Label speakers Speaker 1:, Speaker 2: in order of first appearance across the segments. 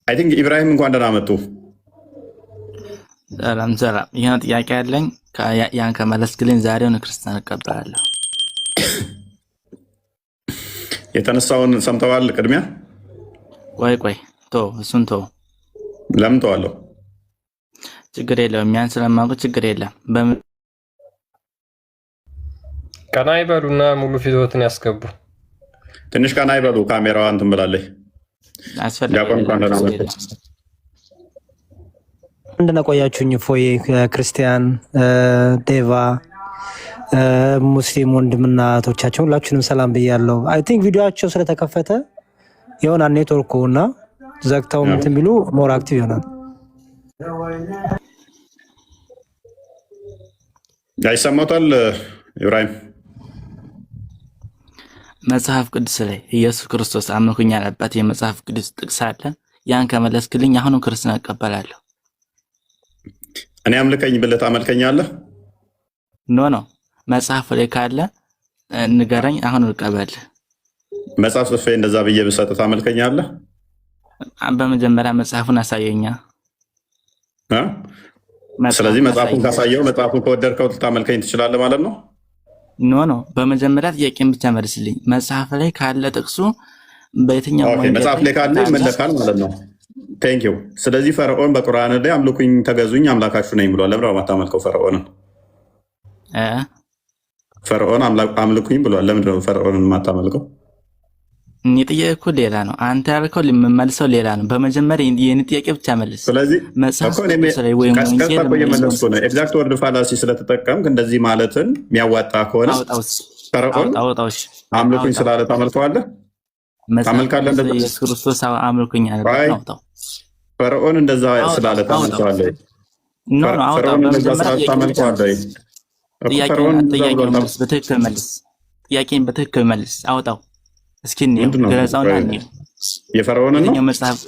Speaker 1: አይ ቲንክ ኢብራሂም እንኳን ደህና መጡ።
Speaker 2: ሰላም ሰላም። ይሄን ጥያቄ ያለኝ ያን ከመለስክልኝ ዛሬውን ክርስቲያን እቀበላለሁ።
Speaker 1: የተነሳውን ሰምተዋል? ቅድሚያ
Speaker 2: ቆይ እሱን ቶ
Speaker 1: ለምን ተዋለሁ?
Speaker 2: ችግር የለውም። ያን ስለማውቅ ችግር የለም።
Speaker 3: ቀና ይበሉና ሙሉ ፊቶትን ያስገቡ።
Speaker 1: ትንሽ ቀና ይበሉ። ካሜራዋ እንትን ብላለች።
Speaker 4: እንደና ቆያችሁኝ። ፎይ ክርስቲያን፣ ዴቫ፣ ሙስሊም ወንድምና እህቶቻችን ሁላችሁንም ሰላም ብያለሁ። አይ ቲንክ ቪዲዮአቸው ስለተከፈተ የሆነ ኔትወርኩ እና ዘግተው እንትን ቢሉ ሞር አክቲቭ ይሆናል።
Speaker 1: ይሰማታል? ኢብራሂም
Speaker 2: መጽሐፍ ቅዱስ ላይ ኢየሱስ ክርስቶስ አምልኩኝ ያለበት የመጽሐፍ ቅዱስ ጥቅስ አለ። ያን ከመለስክልኝ አሁንም ክርስትና እቀበላለሁ።
Speaker 1: እኔ አምልከኝ ብለህ ታመልከኛለህ?
Speaker 2: ኖ መጽሐፍ ላይ ካለ ንገረኝ፣ አሁን እቀበል።
Speaker 1: መጽሐፍ ጽፌ እንደዛ ብዬ ብሰጥህ ታመልከኛለህ?
Speaker 2: በመጀመሪያ መጽሐፉን አሳየኛ።
Speaker 1: ስለዚህ መጽሐፉን ካሳየው መጽሐፉን ከወደድከው ልታመልከኝ ትችላለህ ማለት ነው?
Speaker 2: ኖ በመጀመሪያ ጥያቄን ብቻ መልስልኝ። መጽሐፍ ላይ ካለ ጥቅሱ በየትኛው
Speaker 1: መጽሐፍ ላይ ካለ ይመለካል ማለት ነው። ቴንክ ዩ። ስለዚህ ፈርዖን በቁርአን ላይ አምልኩኝ ተገዙኝ አምላካችሁ ነኝ ብሏል። ለምን የማታመልከው ፈርዖንን? ፈርዖን አምልኩኝ ብሏል። ለምንድን ነው ፈርዖንን የማታመልከው?
Speaker 2: እኔ ጥያቄ ሌላ ነው፣ አንተ ያልከው የምመልሰው ሌላ ነው። በመጀመሪያ የኔ ጥያቄ ብቻ መልስ።
Speaker 1: ስለዚህ የመለስኩ ነው። ኤግዛክት ወርድ ፋላሲ ስለተጠቀምክ እንደዚህ ማለትን የሚያዋጣ ከሆነ ፈርዖን አምልኩኝ ስላለ ታመልከዋለህ? ታመልካለህ?
Speaker 2: ኢየሱስ ክርስቶስ አምልኩኝ አለ።
Speaker 1: ፈርዖን እንደዛ ስላለ ታመልከዋለህ?
Speaker 2: ፈርዖን እንደዛ ስላለ ታመልከዋለህ? ጥያቄን መልስ፣ በትክክል መልስ። ጥያቄን በትክክል መልስ። አውጣው እስኪ ገለጻውና
Speaker 1: የፈርዖን ነው
Speaker 2: መጽሐፍ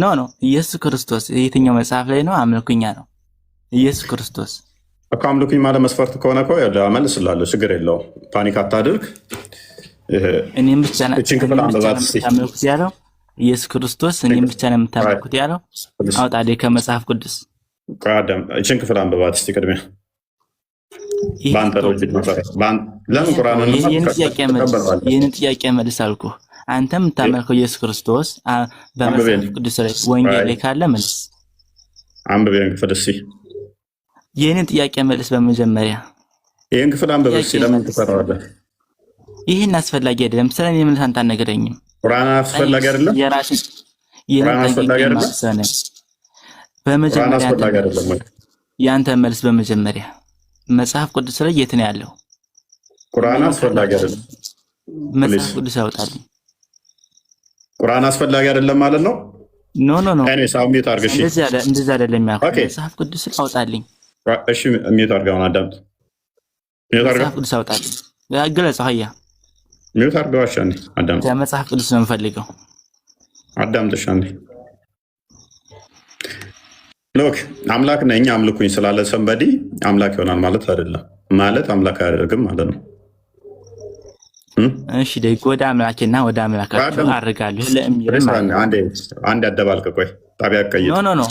Speaker 2: ኖ ኢየሱስ ክርስቶስ የትኛው መጽሐፍ ላይ ነው አምልኩኛ ነው? ኢየሱስ ክርስቶስ
Speaker 1: እኮ አምልኩኝ ማለት መስፈርት ከሆነ እኮ እመልስልሃለሁ። ችግር የለውም። ፓኒክ አታድርግ።
Speaker 2: እኔም ብቻ ነው የምታመልኩት ያለው ኢየሱስ ክርስቶስ። እኔም ብቻ ነው የምታመልኩት ያለው። አውጣ ከመጽሐፍ ቅዱስ
Speaker 1: እችን ክፍል አንብባት እስኪ ቅድሚያ።
Speaker 2: ይህንን ጥያቄ መልስ አልኩህ። አንተ የምታመልከው ኢየሱስ ክርስቶስ በመጽሐፍ ቅዱስ ላይ ወንጌል ላይ ካለ መልስ።
Speaker 1: አንብብ ይህን ክፍል እስኪ።
Speaker 2: ይህንን ጥያቄ መልስ። በመጀመሪያ
Speaker 1: ይህን ክፍል አንብብ እስኪ። ለምን ትፈራዋለህ?
Speaker 2: ይህን አስፈላጊ አይደለም። ስለ እኔ መልስ አንተ አልነገረኝም።
Speaker 1: ቁርአን አስፈላጊ አይደለም።
Speaker 2: በመጀመሪያ የአንተ መልስ በመጀመሪያ መጽሐፍ ቅዱስ ላይ የት ነው ያለው?
Speaker 1: ቁርአን አስፈላጊ አይደለም።
Speaker 2: መጽሐፍ ቅዱስ ያውጣልኝ።
Speaker 1: ቁርአን አስፈላጊ አይደለም ማለት ነው?
Speaker 2: ኖ
Speaker 1: እኔ ሳውሚት አርገሽ
Speaker 2: እንደዛ አይደለም ያልኩት። መጽሐፍ ቅዱስ ያውጣልኝ።
Speaker 1: እሺ ሚዩት አርጋውን አዳምጥ። ሚዩት አርጋ።
Speaker 2: መጽሐፍ ቅዱስ ያውጣልኝ። ግለጽ። ሀያ
Speaker 1: ሚዩት አርጋው። አሻኔ አዳምጥ።
Speaker 2: መጽሐፍ ቅዱስ ነው የምፈልገው።
Speaker 1: አዳምጥ። አሻኔ ሎክ አምላክ ነኝ አምልኩኝ ስላለ ሰንበዲ አምላክ ይሆናል ማለት አይደለም። ማለት አምላክ አያደርግም ማለት ነው።
Speaker 2: እሺ ደግ ወደ አምላኬና ወደ አምላካችሁ አድርጋለሁ ለእምይል
Speaker 1: አንድ አደባልቅ። ቆይ ጣቢያ ቀይጥ
Speaker 2: ኖ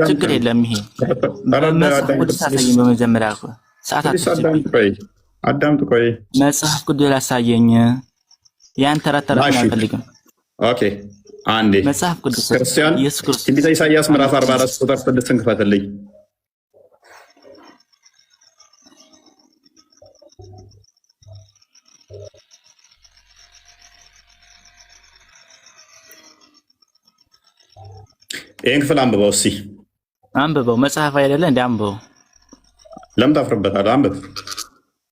Speaker 2: ችግር የለም። ይሄ መጽሐፍ ቅዱስ አሳየኝ። በመጀመሪያ ሰዓት
Speaker 1: አዳምጥ። ቆይ
Speaker 2: መጽሐፍ ቅዱስ ላሳየኝ። ያን ተረት አልፈልግም።
Speaker 1: ኦኬ አንዴ
Speaker 2: መጽሐፍ ቅዱስ
Speaker 1: ክርስቲያን
Speaker 2: ኢየሱስ ክርስቶስ
Speaker 1: ትንቢተ ኢሳይያስ ምዕራፍ 44 ቁጥር 6 ክፈትልኝ። ይህን ክፍል አንብበው እስኪ።
Speaker 2: አንብበው። መጽሐፍ አይደለ እንደ አንብበው።
Speaker 1: ለምን ታፍርበታለህ? አንብብ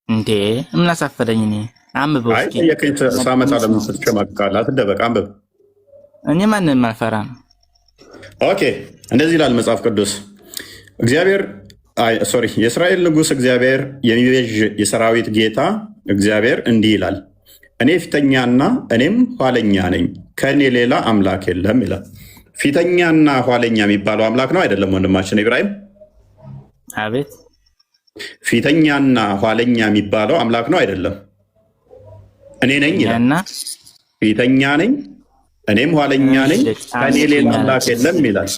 Speaker 2: እንዴ። ምን አሳፈረኝ? እኔ አንብበው እስኪ።
Speaker 1: የከይት ሳመጣ ለምን ስትጨማቅቃለህ? አትደበቅ፣ አንብብ።
Speaker 2: እኔ ማንንም አልፈራም።
Speaker 1: ኦኬ እንደዚህ ይላል መጽሐፍ ቅዱስ። የእስራኤል ንጉሥ እግዚአብሔር የሚቤዥ የሰራዊት ጌታ እግዚአብሔር እንዲህ ይላል፣ እኔ ፊተኛና እኔም ኋለኛ ነኝ፣ ከእኔ ሌላ አምላክ የለም ይላል። ፊተኛና ኋለኛ የሚባለው አምላክ ነው አይደለም? ወንድማችን ኢብራሂም፣
Speaker 2: አቤት።
Speaker 1: ፊተኛና ኋለኛ የሚባለው አምላክ ነው አይደለም? እኔ ነኝ ይላል። ፊተኛ ነኝ እኔም ኋለኛ ነኝ፣ ከኔ ሌላ አምላክ የለም ይላል።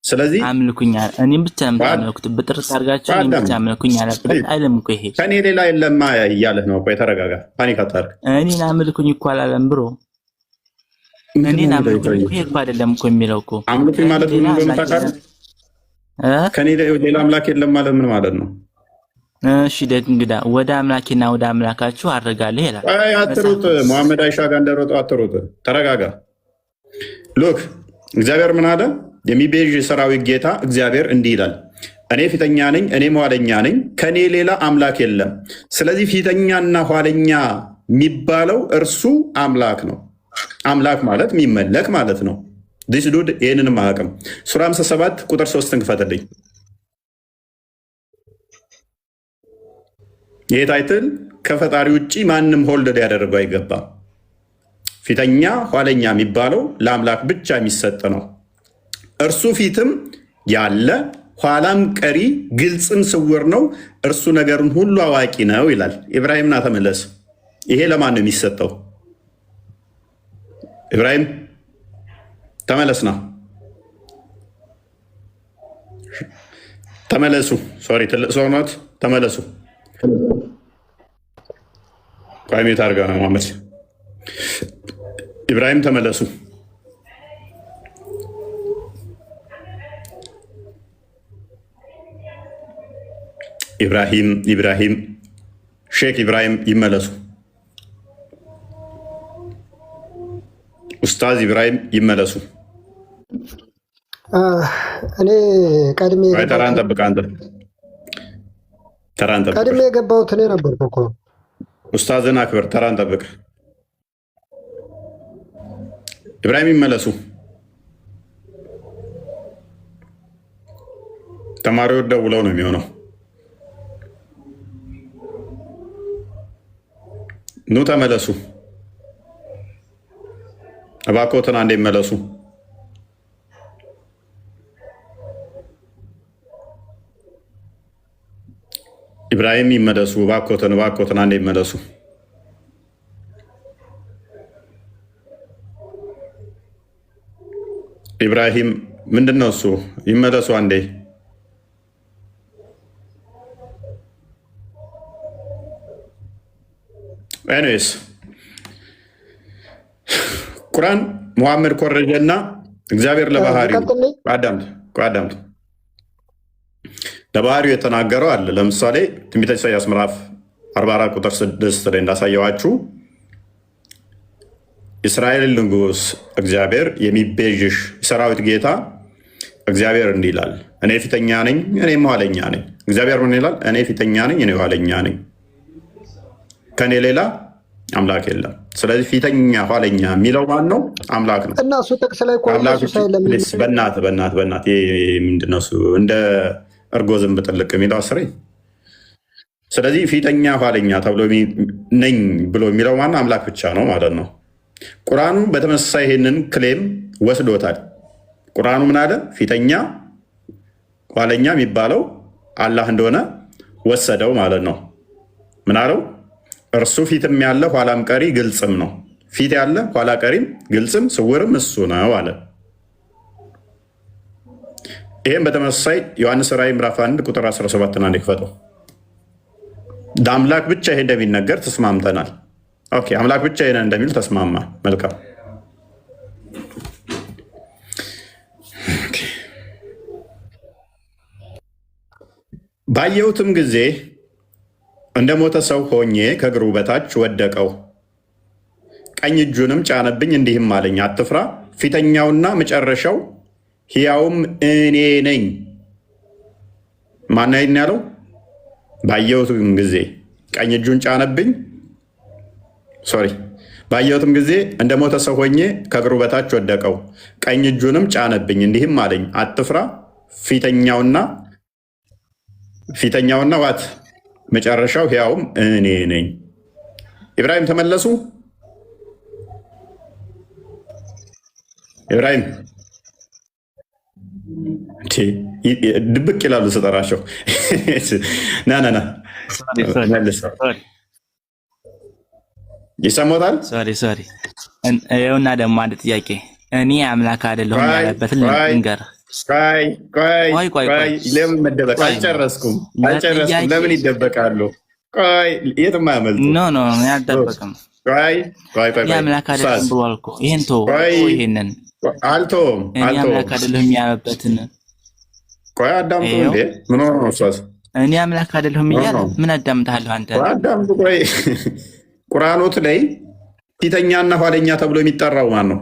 Speaker 1: ስለዚህ
Speaker 2: አምልኩኝ እኔም ብቻ የምታመልኩት በጥርስ አድርጋችሁ እኔም ብቻ አምልኩኝ አይልም እኮ ይሄ
Speaker 1: ከኔ ሌላ የለም እያለህ ነው። ቆይ ተረጋጋ፣ ፓኒክ አታርግ።
Speaker 2: እኔን አምልኩኝ እኮ አላለም ብሮ እኔን አምልኩኝ እኮ ይሄ እኮ አይደለም እኮ የሚለው እኮ
Speaker 1: አምልኩኝ ማለት ምን እንደሆነ ታውቃለህ? ከኔ ሌላ አምላክ የለም ማለት ምን ማለት ነው?
Speaker 2: እሺ ደግ እንግዳ ወደ አምላኬና ወደ አምላካችሁ አድርጋለሁ ይላል።
Speaker 1: አይ አትሩጥ፣ መሐመድ አይሻ ጋር እንደሮጠው አትሩጥ፣ ተረጋጋ። ሉክ እግዚአብሔር ምን አለ? የሚቤዥ ሰራዊት ጌታ እግዚአብሔር እንዲህ ይላል፣ እኔ ፊተኛ ነኝ፣ እኔም ኋለኛ ነኝ፣ ከኔ ሌላ አምላክ የለም። ስለዚህ ፊተኛና ኋለኛ የሚባለው እርሱ አምላክ ነው። አምላክ ማለት የሚመለክ ማለት ነው። ዲስ ዱድ ይህንንም አያውቅም። ሱራ 57 ቁጥር 3 ክፈትልኝ። ይህ ታይትል ከፈጣሪ ውጭ ማንም ሆልድ ሊያደርገው አይገባም። ፊተኛ ኋለኛ የሚባለው ለአምላክ ብቻ የሚሰጥ ነው። እርሱ ፊትም ያለ ኋላም ቀሪ ግልጽም ስውር ነው፣ እርሱ ነገሩን ሁሉ አዋቂ ነው ይላል። ኢብራሂምና ተመለስ። ይሄ ለማን ነው የሚሰጠው? ኢብራሂም ተመለስና ተመለሱ። ሶሪ ትልቅ ሰው ናት። ተመለሱ። ቋሚት አድርጋ ነው ማመድ። ኢብራሂም ተመለሱ። ኢብራሂም ሼክ ኢብራሂም ይመለሱ። ኡስታዝ ኢብራሂም ይመለሱ።
Speaker 5: እኔ ቀድሜ
Speaker 1: ተራን ጠብቅ። አንተ ተራን ጠብቅ።
Speaker 5: ቀድሜ የገባሁት እኔ ነበርኩ እኮ።
Speaker 1: ኡስታዝን አክብር። ተራን ጠብቅ። ኢብራሂም ይመለሱ። ተማሪዎች ደውለው ነው የሚሆነው። ኑ ተመለሱ። እባክዎትን አንዴ ይመለሱ። ኢብራሂም ይመለሱ። እባክዎትን አንዴ ይመለሱ። ኢብራሂም ምንድን ነው እሱ? ይመለሱ አንዴ። ኤኒዌይስ ቁርአን ሙሐመድ ኮረጀና እግዚአብሔር ለባህሪው አዳምጥ ለባህሪው የተናገረው አለ። ለምሳሌ ትንቢተ ኢሳይያስ ምዕራፍ 44 ቁጥር 6 ላይ እንዳሳየዋችሁ እስራኤል ንጉሥ እግዚአብሔር የሚቤዥሽ ሰራዊት ጌታ እግዚአብሔር እንዲህ ይላል፣ እኔ ፊተኛ ነኝ፣ እኔም ኋለኛ ነኝ። እግዚአብሔር ምን ይላል? እኔ ፊተኛ ነኝ፣ እኔ ኋለኛ ነኝ፣ ከኔ ሌላ አምላክ የለም። ስለዚህ ፊተኛ ኋለኛ የሚለው ማን ነው? አምላክ ነው።
Speaker 5: እና እሱ ጥቅስ ላይ
Speaker 1: በእናት ምንድነው እሱ እንደ እርጎ ዝንብ ጥልቅ የሚለው አስሬ። ስለዚህ ፊተኛ ኋለኛ ተብሎ ነኝ ብሎ የሚለው ማን? አምላክ ብቻ ነው ማለት ነው። ቁርአኑ በተመሳሳይ ይሄንን ክሌም ወስዶታል። ቁርአኑ ምን አለ? ፊተኛ ኋለኛ የሚባለው አላህ እንደሆነ ወሰደው ማለት ነው። ምን አለው? እርሱ ፊትም ያለ ኋላም ቀሪ ግልጽም ነው። ፊት ያለ ኋላ ቀሪም ግልጽም ስውርም እሱ ነው አለ። ይህም በተመሳሳይ ዮሐንስ ራዕይ ምዕራፍ 1 ቁጥር 17 ና ክፈተው። ለአምላክ ብቻ ይሄ እንደሚነገር ተስማምተናል። ኦኬ፣ አምላክ ብቻ ይሄን እንደሚል ተስማማ። መልካም። ባየሁትም ጊዜ እንደ ሞተ ሰው ሆኜ ከእግሩ በታች ወደቀው። ቀኝ እጁንም ጫነብኝ፣ እንዲህም አለኝ፣ አትፍራ፣ ፊተኛውና መጨረሻው ሕያውም እኔ ነኝ። ማን ያለው? ባየሁትም ጊዜ ቀኝ እጁን ጫነብኝ። ባየሁትም ጊዜ እንደ ሞተ ሰው ሆኜ ከእግሩ በታች ወደቀው። ቀኝ እጁንም ጫነብኝ፣ እንዲህም አለኝ፣ አትፍራ፣ ፊተኛውና ዋት መጨረሻው ሕያውም እኔ ነኝ። ኢብራሂም ተመለሱ። ኢብራሂም ድብቅ ይላሉ ስጠራቸው። ና ይሰሞታል።
Speaker 2: ይኸውና ደግሞ አንድ ጥያቄ እኔ አምላክ አይደለሁም ያለበትን ልንገርህ። ቆይ
Speaker 1: ለምን መደበቅ? አልጨረስኩም። ለምን ይደበቃሉ? ቆይ የትም አያመልጡ።
Speaker 2: ኖ አልደበቅም። እኔ አምላክ አይደለሁም ብሏል እኮ። ይሄን ተው። ይሄንን
Speaker 1: አልተውም።
Speaker 2: እኔ አምላክ አይደለሁም ያለበትን
Speaker 1: ቆይ አዳምጡ። እንዴ ምን ሆነ ነው እሷስ?
Speaker 2: እኔ አምላክ አይደለሁም እያለ ምን አዳምጣለሁ አንተ?
Speaker 1: አዳምጡ። ቆይ ቁርአኖት ላይ ፊተኛና ኋለኛ ተብሎ የሚጠራው ማን ነው?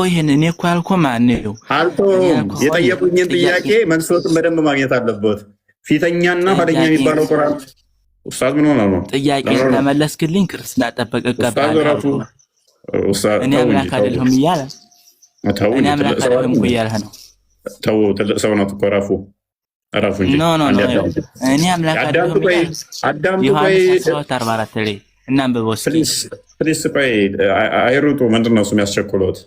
Speaker 2: ይሄን እኔ እኮ ያልኩህ ማን ነው?
Speaker 1: አልተውም። የጠየቁኝን ጥያቄ መልሶትን በደንብ ማግኘት አለበት። ፊተኛና ኋለኛ የሚባለው ቁርአን ኡስታዝ ምን ሆነ ነው?
Speaker 2: ጥያቄ ተመለስክልኝ። ክርስትና ጠበቀ ቀባለሁ። እኔ አምላክ አይደለሁም እያለ እኔ አምላክ አይደለሁም እያለ ነው።
Speaker 1: ተው ትልቅ ሰው ነው። ተቆራፉ አራፉ እንጂ
Speaker 2: ኖ እኔ አምላክ አይደለሁም እያለ ዮሐንስ 14 ላይ እናንብበው እስኪ
Speaker 1: ፕሊስ። ቆይ አይሩጡ። ምንድን ነው እሱ የሚያስቸኩሎት?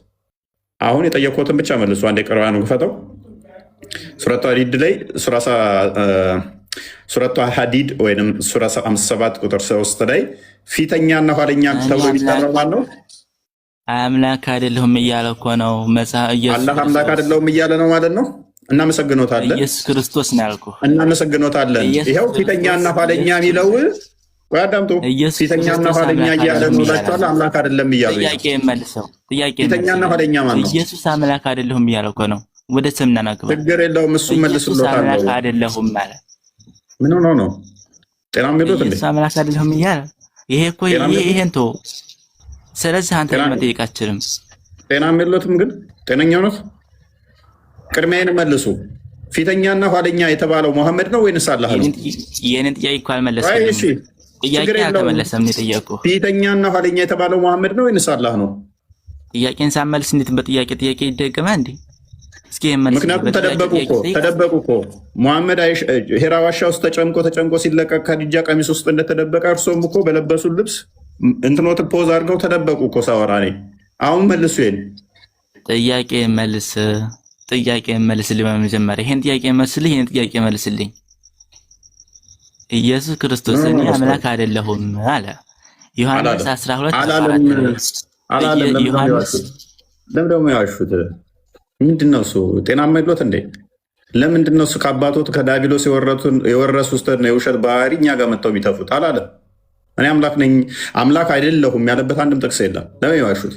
Speaker 1: አሁን የጠየቁትን ብቻ መልሱ። አንዴ ቁርአኑን ክፈተው። ሱረቱ ሐዲድ ላይ ሱረቱ ሐዲድ ወይንም ሱራ 57 ቁጥር 3 ላይ ፊተኛና ኋለኛ ተብሎ የሚጠራው ማን ነው?
Speaker 2: አምላክ አይደለሁም እያለ እኮ ነው መጽሐፍ።
Speaker 1: አላህ አምላክ አይደለሁም እያለ ነው ማለት ነው። እናመሰግኖታለን።
Speaker 2: ኢየሱስ ክርስቶስ ነው ያልኩህ።
Speaker 1: እናመሰግኖታለን። ይኸው ፊተኛና ኋለኛ የሚለው አዳምጡ። ፊተኛና ኋለኛ እያለ ነው ላችኋል። አምላክ አይደለም እያሉ
Speaker 2: ጥያቄ መልሰው።
Speaker 1: ፊተኛና ኋለኛ ማን ነው?
Speaker 2: ኢየሱስ አምላክ አይደለሁም እያለ እኮ ነው። ወደ ስምና ናግባ።
Speaker 1: ችግር የለውም። እሱ መልሱሎታል።
Speaker 2: አምላክ አይደለሁም ማለት
Speaker 1: ምን ሆኖ ነው? ጤናም ይሉት እንዴ?
Speaker 2: ኢየሱስ አምላክ አይደለሁም እያለ ይሄ እኮ ይሄን ተው። ስለዚህ አንተ መጠየቅ አትችልም።
Speaker 1: ጤናም የለውም። ግን ጤነኛው ነው። ቅድሚያን መልሱ። ፊተኛና ኋለኛ የተባለው መሐመድ ነው ወይንስ አላህ ነው?
Speaker 2: የኔን ጥያቄ እኮ አልመለስክም። ጥያቄ አልተመለሰም። ነው የጠየቁህ።
Speaker 1: ፊተኛና ኋለኛ የተባለው መሐመድ ነው ወይንስ አላህ ነው?
Speaker 2: ጥያቄን ሳመልስ እንዴት በጥያቄ ይደገማል እንዴ? እስኪ መልስ።
Speaker 1: ምክንያቱም ተደበቁ እኮ መሐመድ ሄራ ዋሻ ውስጥ ተጨምቆ ሲለቀቅ ከዲጃ ቀሚስ ውስጥ እንደተደበቀ እርሶም እኮ በለበሱ ልብስ እንትኖት ፖዝ አድርገው ተደበቁ እኮ ሳወራ እኔ። አሁን መልሱ። ይሄን ጥያቄ
Speaker 2: መልስልኝ። በመጀመሪያ ይሄን ጥያቄ መልስልኝ። ይሄን ጥያቄ መልስልኝ። ኢየሱስ ክርስቶስ እኔ አምላክ አይደለሁም አለ ዮሐንስ 12
Speaker 1: አላለም። ዮሐንስ ለምን ደግሞ ያሹት? ምንድነው እሱ? ጤናማ ይሎት እንዴ? ለምንድነው እሱ ከአባቶት ከዳቢሎስ የወረሱትን የውሸት ባህሪ እኛ ጋር መጥተው የሚተፉት? አላለም። እኔ አምላክ ነኝ አምላክ አይደለሁም ያለበት አንድም ጥቅስ የለም። ለምን ያሹት?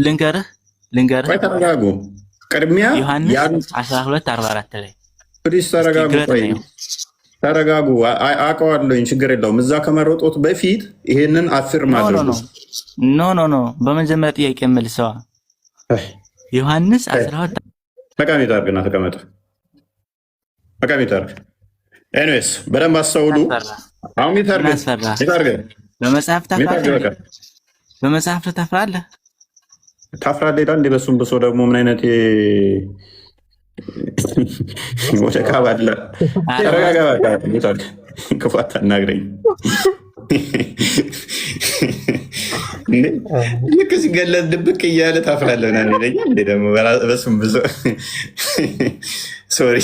Speaker 2: ልንገርህ።
Speaker 1: ቆይ ተረጋጉ። ቅድሚያ
Speaker 2: ዮሐንስ 12:44 ላይ
Speaker 1: ፕሊስ ተረጋጉ። ቆይ ተረጋጉ። አውቀዋለሁኝ፣ ችግር የለውም። እዛ ከመረጦት በፊት ይሄንን አፍር ማድረግ
Speaker 2: ኖ በመጀመሪያ ጥያቄ መልሰዋ። ዮሐንስ 12
Speaker 1: ተቃሚ ታርግና ተቀመጠ። ተቃሚ ታርግ። ኤኒዌይስ በደንብ አስተውሉ። አሁን ይታርግ
Speaker 2: በመጽሐፍ ታፍራለህ።
Speaker 1: ታፍራለህ ይላል እንዴ? በሱም ብሶ ደግሞ ምን አይነት ወደ ካባለ ተረጋጋ። ክፉ አታናግረኝ። ልክ ሲገለጽ ድብቅ እያለ ታፍራለህ ምናምን ይለኛል እንዴ? ደግሞ በሱም ብሶ ሶሪ።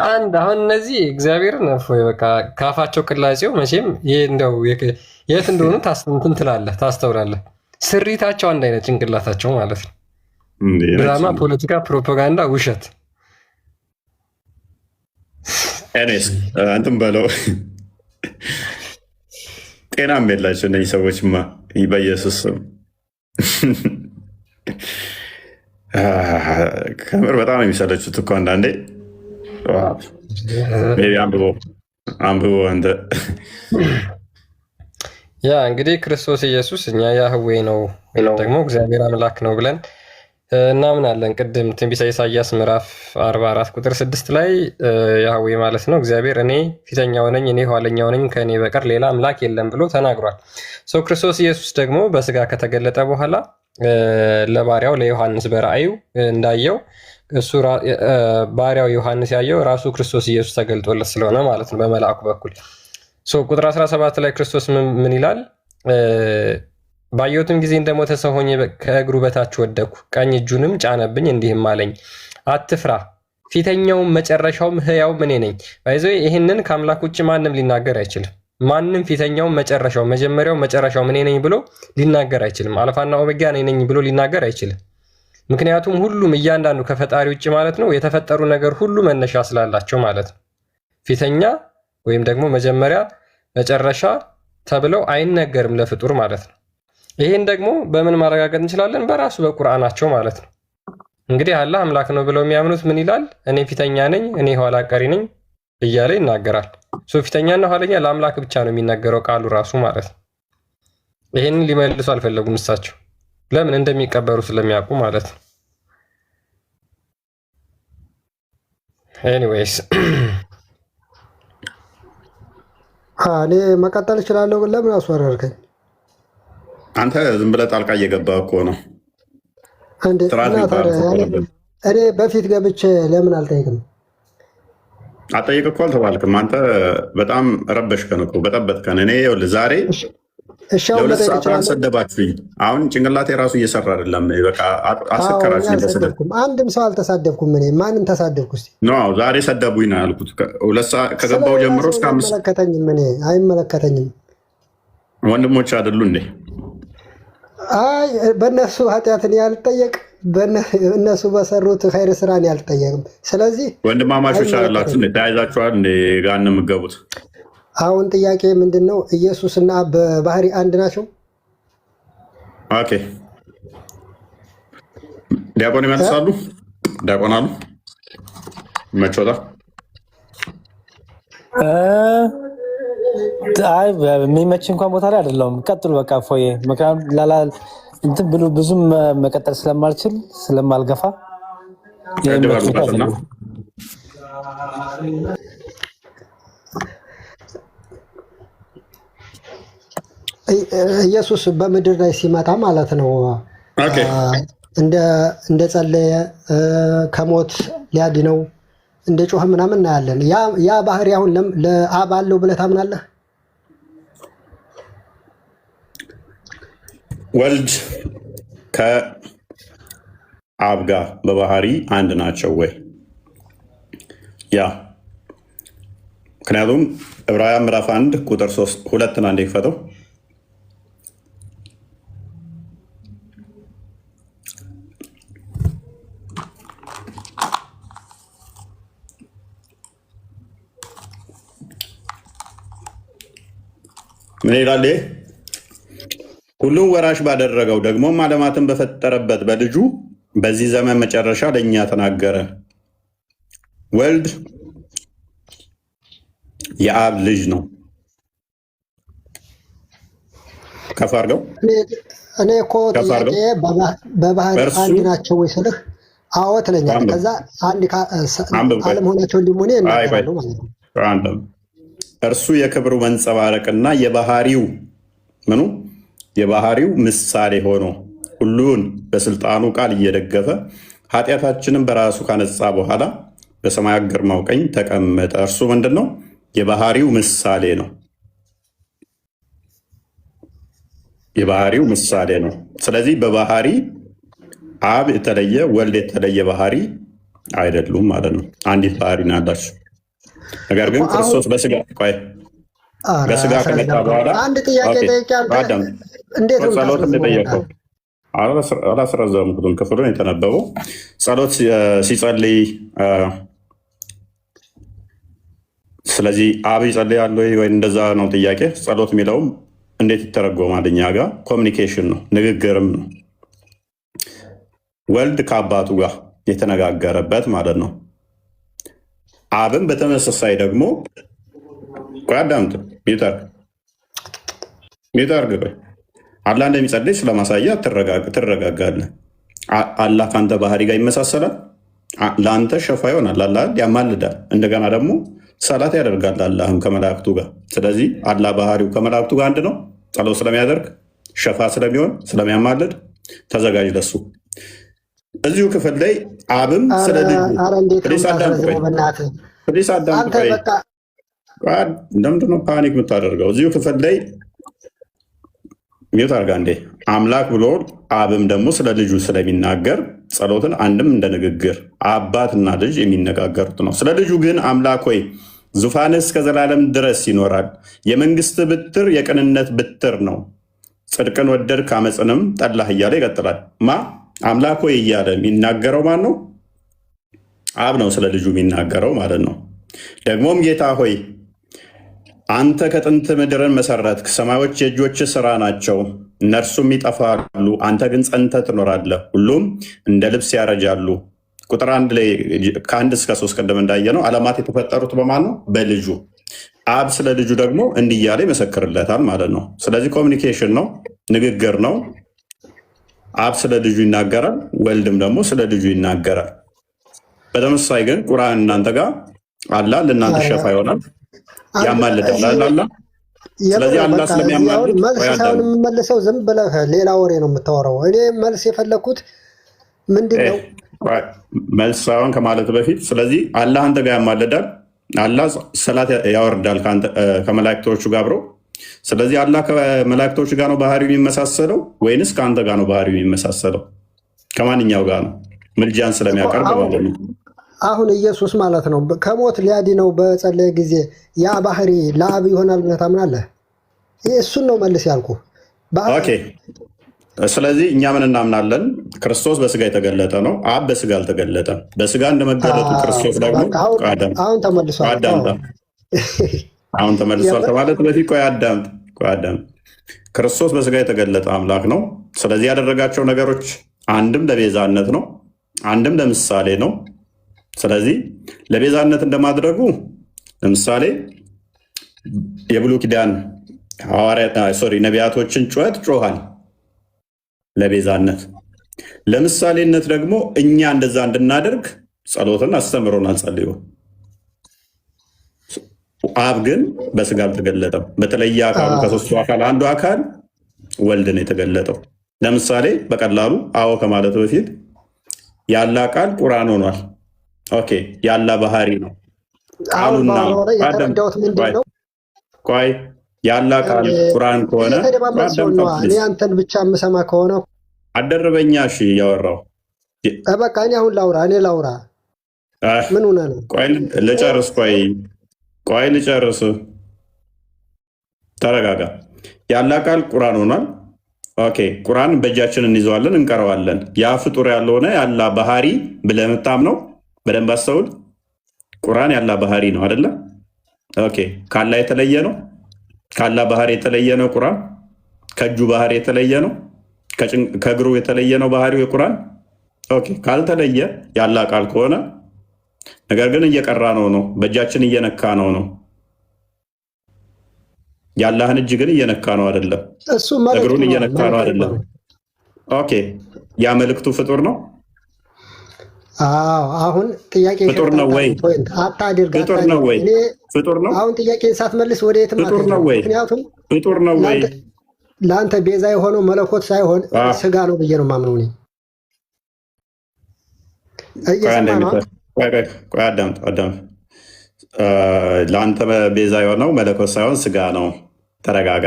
Speaker 3: አንድ አሁን እነዚህ እግዚአብሔርን በቃ ካፋቸው ቅላጼው መቼም ይሄ እንደው የት እንደሆኑ እንትን ትላለህ፣ ታስተውላለህ። ስሪታቸው አንድ አይነት ጭንቅላታቸው ማለት ነው። ድራማ፣ ፖለቲካ፣ ፕሮፓጋንዳ፣ ውሸት።
Speaker 1: ኤኒዌይስ አንተም በለው ጤናም የላቸው እነዚህ ሰዎችማ በኢየሱስ ስም ከምር በጣም የሚሰለቹት እኮ አንዳንዴ። አንብቦ አንተ
Speaker 3: ያ እንግዲህ ክርስቶስ ኢየሱስ እኛ ያህዌ ነው ደግሞ እግዚአብሔር አምላክ ነው ብለን እናምናለን። ቅድም ትንቢተ ኢሳይያስ ምዕራፍ 44 ቁጥር 6 ላይ ያህዌ ማለት ነው እግዚአብሔር እኔ ፊተኛው ነኝ እኔ ኋለኛው ነኝ ከእኔ በቀር ሌላ አምላክ የለም ብሎ ተናግሯል። ክርስቶስ ኢየሱስ ደግሞ በስጋ ከተገለጠ በኋላ ለባሪያው ለዮሐንስ በራእዩ እንዳየው እሱ ባሪያው ዮሐንስ ያየው ራሱ ክርስቶስ ኢየሱስ ተገልጦለት ስለሆነ ማለት ነው በመልአኩ በኩል። ቁጥር 17 ላይ ክርስቶስ ምን ይላል? ባየሁትም ጊዜ እንደሞተ ሰው ሆኜ ከእግሩ በታች ወደኩ፣ ቀኝ እጁንም ጫነብኝ፣ እንዲህም አለኝ አትፍራ፣ ፊተኛውም መጨረሻውም ሕያው እኔ ነኝ። ይህንን ከአምላክ ውጭ ማንም ሊናገር አይችልም። ማንም ፊተኛው መጨረሻው መጀመሪያው መጨረሻው ምን ነኝ ብሎ ሊናገር አይችልም። አልፋና ኦሜጋ ነኝ ብሎ ሊናገር አይችልም። ምክንያቱም ሁሉም እያንዳንዱ ከፈጣሪ ውጭ ማለት ነው የተፈጠሩ ነገር ሁሉ መነሻ ስላላቸው ማለት ነው። ፊተኛ ወይም ደግሞ መጀመሪያ መጨረሻ ተብለው አይነገርም ለፍጡር ማለት ነው። ይሄን ደግሞ በምን ማረጋገጥ እንችላለን? በራሱ በቁርአናቸው ማለት ነው። እንግዲህ አላህ አምላክ ነው ብለው የሚያምኑት ምን ይላል? እኔ ፊተኛ ነኝ፣ እኔ ኋላ ቀሪ ነኝ እያለ ይናገራል። ፊተኛና ኋለኛ ለአምላክ ብቻ ነው የሚናገረው ቃሉ ራሱ ማለት ነው። ይሄንን ሊመልሱ አልፈለጉም እሳቸው ለምን እንደሚቀበሩ ስለሚያውቁ ማለት ነው። ኤኒዌይስ
Speaker 5: እኔ መቀጠል እችላለሁ፣ ግን ለምን አስወረርከኝ?
Speaker 1: አንተ ዝም ብለህ ጣልቃ እየገባህ እኮ ነው።
Speaker 5: እኔ በፊት ገብቼ ለምን አልጠይቅም?
Speaker 1: አጠይቅ እኮ አልተባልክም። አንተ በጣም ረበሽከን እኮ በጠበጥከን። እኔ ዛሬ ለሁለት ሰዓት አልሰደባችሁኝ። አሁን ጭንቅላቴ ራሱ እየሰራ አይደለም። በቃ አሰከራችሁኝ በስድብ።
Speaker 5: አንድም ሰው አልተሳደብኩም። እኔ ማንም ተሳደብኩ? እስኪ
Speaker 1: ዛሬ ሰደቡኝ ነው ያልኩት። ሁለት ሰዓት ከገባው ጀምሮ እስከ 5
Speaker 5: አይመለከተኝም። እኔ አይመለከተኝም።
Speaker 1: ወንድሞች አይደሉ እንዴ?
Speaker 5: አይ በእነሱ ኃጢአትን ያልጠየቅ እነሱ በሰሩት ኸይር ስራን ያልጠየቅም። ስለዚህ
Speaker 1: ወንድማማቾች አላችሁ ተያይዛችኋል እንደ ጋር ነው የምትገቡት።
Speaker 5: አሁን ጥያቄ ምንድን ነው? ኢየሱስና በባህሪ አንድ ናቸው?
Speaker 1: ኦኬ ዲያቆን ይመልሳሉ። ዲያቆን አሉ መቾታ
Speaker 4: አይ በሚመች እንኳን ቦታ ላይ አይደለሁም። ቀጥሉ በቃ ፎዬ ምክንያቱም እንትን ብሉ ብዙም መቀጠል ስለማልችል ስለማልገፋ
Speaker 5: ኢየሱስ በምድር ላይ ሲመጣ ማለት ነው እንደ ጸለየ ከሞት ሊያድነው እንደ ጮኸ ምናምን እናያለን። ያ ባህሪ አሁን ለአብ አለው ብለህ ታምናለህ?
Speaker 1: ወልድ ከአብ ጋር በባህሪ አንድ ናቸው ወይ? ያ ምክንያቱም ዕብራውያን ምዕራፍ 1 ቁጥር 2 አንዴ ክፈተው። ምን ይላል? ሁሉም ወራሽ ባደረገው ደግሞም ዓለማትን በፈጠረበት በልጁ በዚህ ዘመን መጨረሻ ለእኛ ተናገረ። ወልድ የአብ ልጅ ነው። ከፍ አድርገው።
Speaker 5: እኔ እኮ ጥያቄ በባህሪ አንድ ናቸው ወይ ስልህ አዎ ትለኛለህ። ከዛ አንድ አለመሆናቸው እንዲሆነ እናገራለሁ ማለት ነው።
Speaker 1: እርሱ የክብሩ መንጸባረቅና የባህሪው ምሳሌ ሆኖ ሁሉን በስልጣኑ ቃል እየደገፈ ኃጢአታችንን በራሱ ካነጻ በኋላ በሰማያት ግርማው ቀኝ ተቀመጠ። እርሱ ምንድን ነው? የባህሪው ምሳሌ ነው። የባህሪው ምሳሌ ነው። ስለዚህ በባህሪ አብ የተለየ ወልድ የተለየ ባህሪ አይደሉም ማለት ነው። አንዲት ባህሪ ናላቸው። ነገር ግን ክርስቶስ በስጋ ከመጣ በኋላ
Speaker 5: አንድ ጥያቄ ጠይቄያለሁ። እንዴት ነው
Speaker 1: ጸሎት እንደጠየቀው አላስረዘምኩትም። ክፍሉን የተነበበው ጸሎት ሲጸልይ ስለዚህ አብ ይጸልያል ወይ እንደዛ ነው ጥያቄ። ጸሎት የሚለውም እንዴት ይተረጎማል? እኛ ጋር ኮሚኒኬሽን ነው፣ ንግግርም ነው። ወልድ ከአባቱ ጋር የተነጋገረበት ማለት ነው። አብን በተመሳሳይ ደግሞ አዳምጥ ሚጠርግ አላህ እንደሚጸልይ ስለማሳያ ትረጋጋለህ። አላህ ከአንተ ባህሪ ጋር ይመሳሰላል። ለአንተ ሸፋ ይሆናል። አላህ ያማልዳል። እንደገና ደግሞ ሰላት ያደርጋል አላህም ከመላእክቱ ጋር። ስለዚህ አላህ ባህሪው ከመላእክቱ ጋር አንድ ነው። ጸሎት ስለሚያደርግ ሸፋ ስለሚሆን ስለሚያማልድ ተዘጋጅ ለሱ። እዚሁ ክፍል ላይ አብም ስለ ልጁ እንደምንድነው ፓኒክ የምታደርገው? እዚሁ ክፍል ላይ ሚዩት አድርጋ እንዴ አምላክ ብሎ አብም ደግሞ ስለ ልጁ ስለሚናገር ጸሎትን አንድም እንደ ንግግር አባትና ልጅ የሚነጋገሩት ነው። ስለ ልጁ ግን አምላክ ሆይ ዙፋንህ እስከ ዘላለም ድረስ ይኖራል። የመንግስት ብትር የቅንነት ብትር ነው። ጽድቅን ወደድክ አመፅንም ጠላህ እያለ ይቀጥላል። አምላክ ሆይ እያለ የሚናገረው ማን ነው? አብ ነው ስለ ልጁ የሚናገረው ማለት ነው። ደግሞም ጌታ ሆይ አንተ ከጥንት ምድርን መሰረትክ፣ ሰማዮች የእጆች ስራ ናቸው፣ እነርሱም ይጠፋሉ፣ አንተ ግን ጸንተህ ትኖራለህ፣ ሁሉም እንደ ልብስ ያረጃሉ። ቁጥር 1 ላይ ከ1 እስከ 3 ቅድም እንዳየነው ዓለማት የተፈጠሩት በማን ነው? በልጁ። አብ ስለ ልጁ ደግሞ እንዲህ እያለ ይመሰክርለታል ማለት ነው። ስለዚህ ኮሚኒኬሽን ነው፣ ንግግር ነው። አብ ስለ ልጁ ይናገራል፣ ወልድም ደግሞ ስለ ልጁ ይናገራል። በተመሳሳይ ግን ቁርአን እናንተ ጋር አላ ለእናንተ ሸፋ ይሆናል፣ ያማልዳል አላ። ስለዚህ አላ ስለሚያማልድ
Speaker 5: መልሳውን የምመልሰው ዝም ብለህ ሌላ ወሬ ነው የምታወራው። እኔ መልስ የፈለግኩት ምንድን ነው?
Speaker 1: መልስ ሳይሆን ከማለት በፊት ስለዚህ አላህ አንተ ጋር ያማልዳል፣ አላህ ሰላት ያወርዳል ከመላእክቶቹ ጋር አብረው። ስለዚህ አላህ ከመላእክቶቹ ጋር ነው ባህሪው የሚመሳሰለው ወይንስ ከአንተ ጋር ነው ባህሪው የሚመሳሰለው? ከማንኛው ጋር ነው? ምልጃን ስለሚያቀርብ ማለት ነው።
Speaker 5: አሁን ኢየሱስ ማለት ነው ከሞት ሊያድነው በጸለየ ጊዜ ያ ባህሪ ለአብ ይሆናል ብለህ ታምናለህ? እሱን ነው መልስ ያልኩ።
Speaker 1: ኦኬ። ስለዚህ እኛ ምን እናምናለን? ክርስቶስ በስጋ የተገለጠ ነው፣ አብ በስጋ አልተገለጠም። በስጋ እንደመገለጡ ክርስቶስ ደግሞ
Speaker 5: አሁን ተመልሷል።
Speaker 1: አሁን ተመልሷል ከማለት በፊት ቆይ አዳምጥ። ክርስቶስ በስጋ የተገለጠ አምላክ ነው። ስለዚህ ያደረጋቸው ነገሮች አንድም ለቤዛነት ነው፣ አንድም ለምሳሌ ነው። ስለዚህ ለቤዛነት እንደማድረጉ ለምሳሌ የብሉይ ኪዳን ነቢያቶችን ጩኸት ጮኋል ለቤዛነት። ለምሳሌነት ደግሞ እኛ እንደዛ እንድናደርግ ጸሎትን አስተምሮናል ጸልዮ። አብ ግን በስጋ አልተገለጠም። በተለየ አካሉ ከሶስቱ አካል አንዱ አካል ወልድ ነው የተገለጠው። ለምሳሌ በቀላሉ አዎ ከማለት በፊት ያላ ቃል ቁርአን ሆኗል። ኦኬ፣ ያላ ባህሪ ነው ቃሉና ቆይ ያላ ቃል ቁርአን ከሆነ
Speaker 5: አንተን ብቻ የምሰማ ከሆነ
Speaker 1: አደረበኛ። እሺ እያወራው
Speaker 5: በቃ እኔ አሁን ላውራ ምን ሆነ ነው?
Speaker 1: ቆይ ልጨርስ። ተረጋጋ። ያላ ቃል ቁርአን ሆኗል። ኦኬ፣ ቁርአን በእጃችን እንይዘዋለን፣ እንቀረዋለን። ያ ፍጡር ያልሆነ ያላ ባህሪ ብለህ የምታምነው በደንብ አስተውል። ቁርአን ያላ ባህሪ ነው አይደለ? ኦኬ፣ ካላ የተለየ ነው። ካላ ባህሪ የተለየ ነው ቁርአን። ከእጁ ባህሪ የተለየ ነው። ከእግሩ የተለየ ነው ባህሪው የቁርአን። ኦኬ፣ ካልተለየ ያላ ቃል ከሆነ ነገር ግን እየቀራ ነው፣ በእጃችን እየነካ ነው። ያላህን እጅ ግን እየነካ ነው አይደለም። እግሩን እየነካ ነው አይደለም። ኦኬ፣ ያ መልእክቱ ፍጡር ነው።
Speaker 5: አሁን ጥያቄ
Speaker 1: ፍጡር ነው ወይ? ፍጡር ነው ወይ? ፍጡር ነው።
Speaker 5: አሁን ጥያቄ ሳትመልስ ወደ የትም
Speaker 1: ፍጡር ነው ወይ?
Speaker 5: ምክንያቱም
Speaker 1: ፍጡር ነው ወይ?
Speaker 5: ለአንተ ቤዛ የሆነው መለኮት ሳይሆን ስጋ ነው ብዬ ነው የማምነው እኔ።
Speaker 1: አዳምጥ። ለአንተ ቤዛ የሆነው መለኮት ሳይሆን ስጋ ነው። ተረጋጋ።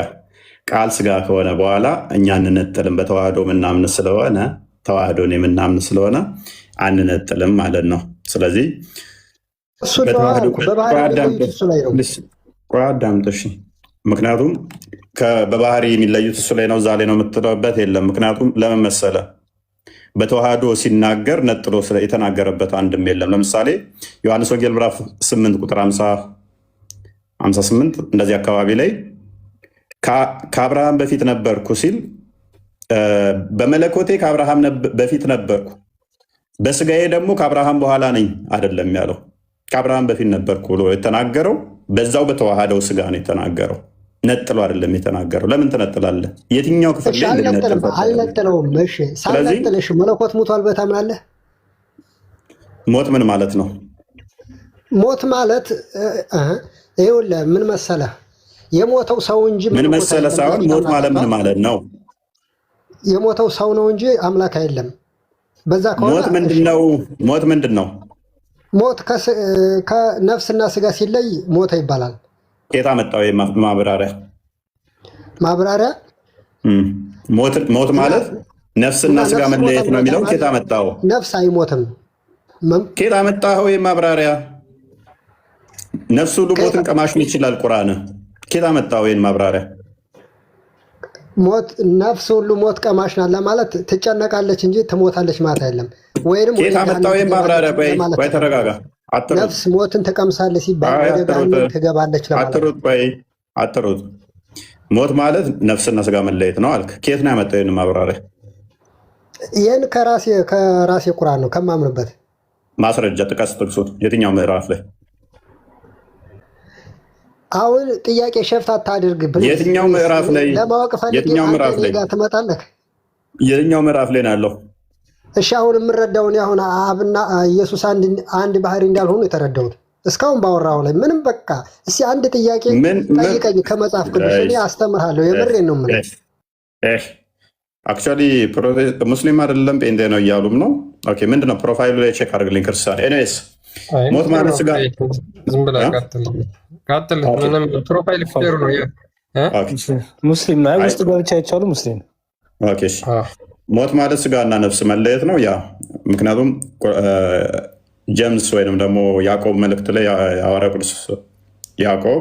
Speaker 1: ቃል ስጋ ከሆነ በኋላ እኛ አንነጥልም። በተዋህዶ የምናምን ስለሆነ ተዋህዶን የምናምን ስለሆነ አንነጥልም ማለት ነው። ስለዚህ አዳምጥ። ምክንያቱም በባህሪ የሚለዩት እሱ ላይ ነው እዛ ላይ ነው የምትለበት የለም። ምክንያቱም ለምን መሰለህ? በተዋህዶ ሲናገር ነጥሎ የተናገረበት አንድም የለም። ለምሳሌ ዮሐንስ ወንጌል ምዕራፍ 8 ቁጥር 58 እንደዚህ አካባቢ ላይ ከአብርሃም በፊት ነበርኩ ሲል በመለኮቴ ከአብርሃም በፊት ነበርኩ፣ በስጋዬ ደግሞ ከአብርሃም በኋላ ነኝ አይደለም ያለው። ከአብርሃም በፊት ነበርኩ ብሎ የተናገረው በዛው በተዋህደው ስጋ ነው የተናገረው። ነጥሎ አይደለም የተናገረው። ለምን ትነጥላለህ? የትኛው ክፍል ላይ
Speaker 5: አልነጥለውም። እሺ ሳልነጥልሽ መለኮት ሞቷል ብለህ ታምናለህ?
Speaker 1: ሞት ምን ማለት ነው?
Speaker 5: ሞት ማለት ይኸውልህ ምን መሰለህ፣ የሞተው ሰው እንጂ
Speaker 1: ምን መሰለህ ሳይሆን ሞት ማለት ምን ማለት ነው?
Speaker 5: የሞተው ሰው ነው እንጂ አምላክ አይደለም። በዛ ከሆነ
Speaker 1: ሞት ምንድነው? ሞት ምንድነው?
Speaker 5: ሞት ከነፍስና ስጋ ሲለይ ሞተ ይባላል።
Speaker 1: ጌታ መጣው ማብራሪያ ሞት ማለት ነፍስና ስጋ መለየት ነው የሚለው ጌታ መጣው።
Speaker 5: ነፍስ አይሞትም።
Speaker 1: ጌታ መጣው ማብራሪያ ነፍስ ሁሉ ሞትን ቀማሽ ይችላል። ቁርአን ኬታ መጣው ይሄን ማብራሪያ
Speaker 5: ሞት ነፍስ ሁሉ ሞት ቀማሽ ናት ለማለት ትጨነቃለች እንጂ ትሞታለች ማለት አይደለም። ወይንም
Speaker 1: ኬታ መጣው ይሄን ማብራሪያ ወይ ተረጋጋ።
Speaker 5: ነፍስ ሞትን ትቀምሳለች ሲባል ወደ ገሃነም ትገባለች ለማለት
Speaker 1: አትሩጥ። ሞት ማለት ነፍስና ስጋ መለየት ነው አልክ። ኬት ነው ያመጣው ይሄን ማብራሪያ?
Speaker 5: ይሄን ከራሴ ቁርአን ነው ከማምንበት።
Speaker 1: ማስረጃ ጥቀስ። ጥቅሱን የትኛው ምዕራፍ ላይ?
Speaker 5: አሁን ጥያቄ ሸፍት አታድርግ።
Speaker 1: የትኛው ምዕራፍ ላይ?
Speaker 5: ለማወቅ ፈልጌ አንተ ጋር ትመጣለህ።
Speaker 1: የትኛው ምዕራፍ ላይ ነው ያለው?
Speaker 5: እሺ አሁን የምረዳውን አሁን አብና ኢየሱስ አንድ ባህሪ እንዳልሆኑ የተረዳሁት እስካሁን ባወራው ላይ ምንም በቃ እስኪ አንድ ጥያቄ ጠይቀኝ ከመጽሐፍ ቅዱስ እኔ አስተምርሃለሁ። የምሬን ነው የምልህ።
Speaker 1: አክቹዋሊ ሙስሊም አይደለም ጴንጤ ነው እያሉም ነው። ኦኬ ምንድነው ፕሮፋይሉ ላይ ቼክ አድርግልኝ ክርስቲያን። ኤኒዌይስ ሞት ማለት ስጋ
Speaker 3: ዝም ብለህ ቀጥል። ምንም ፕሮፋይል ፊቸር ነው
Speaker 4: ሙስሊም ነው ውስጥ ገብቻ ይቻሉ ሙስሊም።
Speaker 1: ኦኬ ሞት ማለት ስጋና ነፍስ መለየት ነው። ያ ምክንያቱም ጀምስ ወይንም ደግሞ ያዕቆብ መልእክት ላይ ሐዋርያው ቅዱስ ያዕቆብ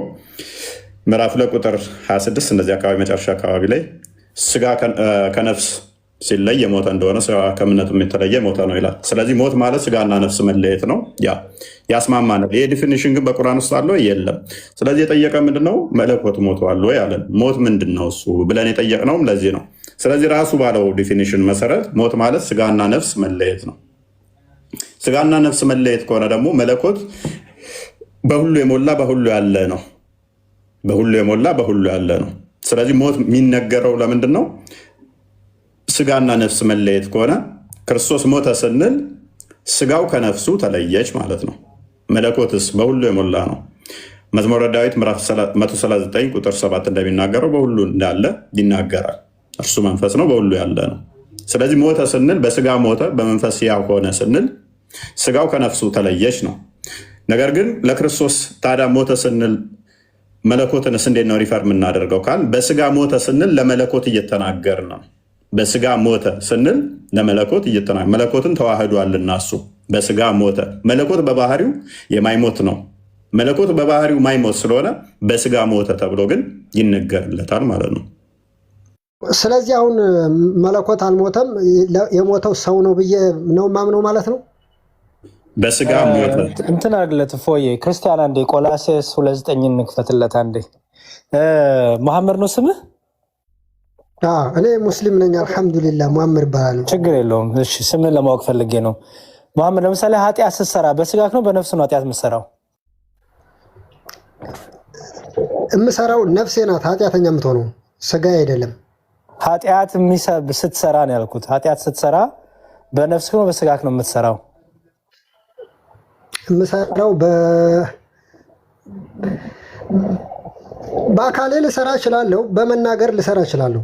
Speaker 1: ምዕራፍ ለቁጥር 26 እንደዚህ አካባቢ መጨረሻ አካባቢ ላይ ስጋ ከነፍስ ሲለይ የሞተ እንደሆነ ስጋ ከእምነቱም የተለየ ሞተ ነው ይላል። ስለዚህ ሞት ማለት ስጋና ነፍስ መለየት ነው። ያስማማናል። ይሄ ዲፊኒሽን ግን በቁርአን ውስጥ አለ የለም። ስለዚህ የጠየቀ ምንድነው መለኮት ሞቷል ወይ አለን። ሞት ምንድን ነው እሱ ብለን የጠየቅነውም ለዚህ ነው። ስለዚህ ራሱ ባለው ዲፊኒሽን መሰረት ሞት ማለት ስጋና ነፍስ መለየት ነው። ስጋና ነፍስ መለየት ከሆነ ደግሞ መለኮት በሁሉ የሞላ በሁሉ ያለ ነው። በሁሉ የሞላ በሁሉ ያለ ነው። ስለዚህ ሞት የሚነገረው ለምንድን ነው? ስጋና ነፍስ መለየት ከሆነ ክርስቶስ ሞተ ስንል ስጋው ከነፍሱ ተለየች ማለት ነው። መለኮትስ በሁሉ የሞላ ነው። መዝሙረ ዳዊት ምዕራፍ 139 ቁጥር 7 እንደሚናገረው በሁሉ እንዳለ ይናገራል። እርሱ መንፈስ ነው፣ በሁሉ ያለ ነው። ስለዚህ ሞተ ስንል በስጋ ሞተ፣ በመንፈስ ሕያው ሆነ ስንል ስጋው ከነፍሱ ተለየች ነው። ነገር ግን ለክርስቶስ ታዲያ ሞተ ስንል መለኮትንስ እንዴት ነው ሪፈር የምናደርገው ካል በስጋ ሞተ ስንል ለመለኮት እየተናገር ነው። በስጋ ሞተ ስንል ለመለኮት እየተናገር መለኮትን ተዋህዷልና እሱ በስጋ ሞተ። መለኮት በባህሪው የማይሞት ነው። መለኮት በባህሪው ማይሞት ስለሆነ በስጋ ሞተ ተብሎ ግን ይነገርለታል ማለት ነው።
Speaker 5: ስለዚህ አሁን መለኮት አልሞተም፣ የሞተው ሰው ነው ብዬ ነው ማምነው ማለት ነው።
Speaker 1: በስጋ ሞተ
Speaker 4: እንትን አድርግለት ፎዬ ክርስቲያን አንዴ ቆላሴስ 2:9 እንክፈትለት አንዴ። መሐመድ ነው ስምህ?
Speaker 5: እኔ ሙስሊም ነኝ አልሐምዱሊላህ። መሐመድ ይባላል።
Speaker 4: ችግር የለውም። እሺ ስምን ለማወቅ ፈልጌ ነው። መሐመድ ለምሳሌ ኃጢአት ስትሰራ በስጋክ ነው በነፍስ ነው ኃጢአት የምትሰራው?
Speaker 5: የምሰራው ነፍሴ ናት ኃጢአተኛ የምትሆነው ስጋ አይደለም።
Speaker 4: ኃጢአት ስትሰራ ነው ያልኩት። ኃጢአት ስትሰራ በነፍስ ነው በስጋክ ነው የምትሰራው?
Speaker 5: የምሰራው በአካሌ ልሰራ እችላለሁ፣ በመናገር ልሰራ እችላለሁ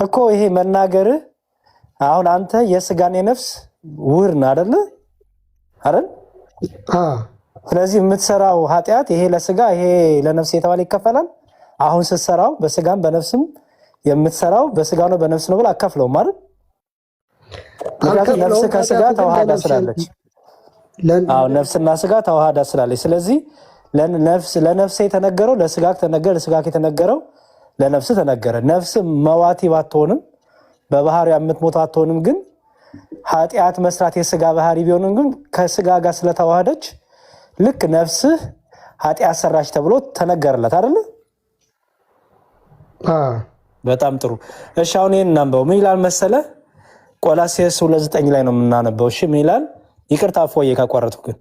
Speaker 4: እኮ። ይሄ መናገር አሁን አንተ የስጋን የነፍስ ውህር ነው አይደለ? ስለዚህ የምትሰራው ኃጢአት ይሄ ለስጋ ይሄ ለነፍስ የተባለ ይከፈላል። አሁን ስትሰራው በስጋም በነፍስም የምትሰራው በስጋ ነው በነፍስ ነው ብላ አከፍለው ማለት ነፍስ ከስጋ ተዋህዳ ስላለች ነፍስና ስጋ ተዋህዳ ስላለች፣ ስለዚህ ለነፍስ የተነገረው ለስጋ ተነገረ፣ ለስጋ የተነገረው ለነፍስ ተነገረ። ነፍስ መዋቲ ባትሆንም በባህሪው የምትሞት አትሆንም። ግን ኃጢአት መስራት የስጋ ባህሪ ቢሆንም ግን ከስጋ ጋር ስለተዋህደች ልክ ነፍስህ ኃጢአት ሰራች ተብሎ ተነገረለት አይደለ? በጣም ጥሩ። እሺ አሁን ይሄን እናንበው። ምን ይላል መሰለ? ቆላሴስ 2:9 ላይ ነው የምናነበው። እሺ ምን ይላል? ይቅርታ ፎዬ ካቋረጥኩ ግን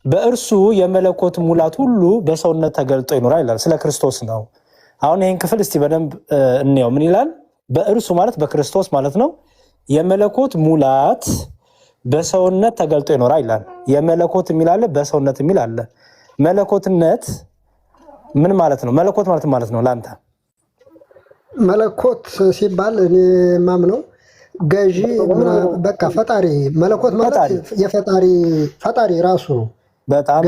Speaker 4: በእርሱ የመለኮት ሙላት ሁሉ በሰውነት ተገልጦ ይኖራል ይላል። ስለ ክርስቶስ ነው። አሁን ይህን ክፍል እስቲ በደንብ እንየው። ምን ይላል? በእርሱ ማለት በክርስቶስ ማለት ነው። የመለኮት ሙላት በሰውነት ተገልጦ ይኖራል ይላል። የመለኮት የሚል አለ፣ በሰውነት የሚል አለ። መለኮትነት ምን ማለት ነው? መለኮት ማለት ነው ለአንተ
Speaker 5: መለኮት ሲባል እኔ ማምነው ገዢ በቃ ፈጣሪ። መለኮት ማለት ፈጣሪ ራሱ ነው።
Speaker 4: በጣም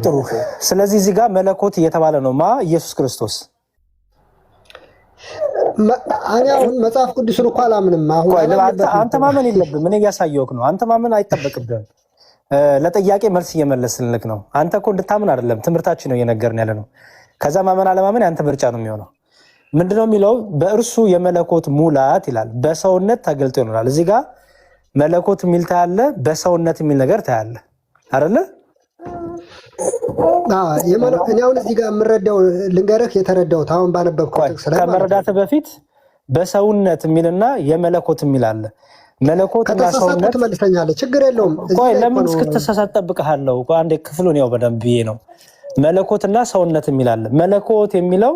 Speaker 4: ጥሩ። ስለዚህ እዚህ ጋር መለኮት እየተባለ ነው ኢየሱስ ክርስቶስ
Speaker 5: እኔ አሁን መጽሐፍ ቅዱስን እኮ አላምንም። አሁን
Speaker 4: አንተ ማመን የለብህም። እኔ እያሳየሁህ ነው። አንተ ማመን አይጠበቅብህም። ለጥያቄ መልስ እየመለስልክ ነው። አንተ እኮ እንድታምን አይደለም ትምህርታችን ነው እየነገርን ያለ ነው። ከዛ ማመን አለማመን ያንተ ምርጫ ነው የሚሆነው። ምንድነው የሚለው? በእርሱ የመለኮት ሙላት ይላል በሰውነት ተገልጦ ይኖራል። እዚህ ጋር መለኮት የሚል ታያለ፣ በሰውነት የሚል ነገር ታያለ አይደለ?
Speaker 5: እኔ አሁን እዚህ ጋር የምረዳው ልንገርህ፣ የተረዳሁት አሁን ባነበብከው ጥቅስ ላይ
Speaker 4: ከመረዳት በፊት በሰውነት የሚልና የመለኮት የሚል አለ። መለኮትና ሰውነት
Speaker 5: ትመልሰኛለህ፣ ችግር የለውም።
Speaker 4: ቆይ ለምን እስክትሳሳት ጠብቅሃለሁ። አንዴ ክፍሉን ያው በደንብ ብዬ ነው። መለኮትና ሰውነት የሚል አለ። መለኮት የሚለው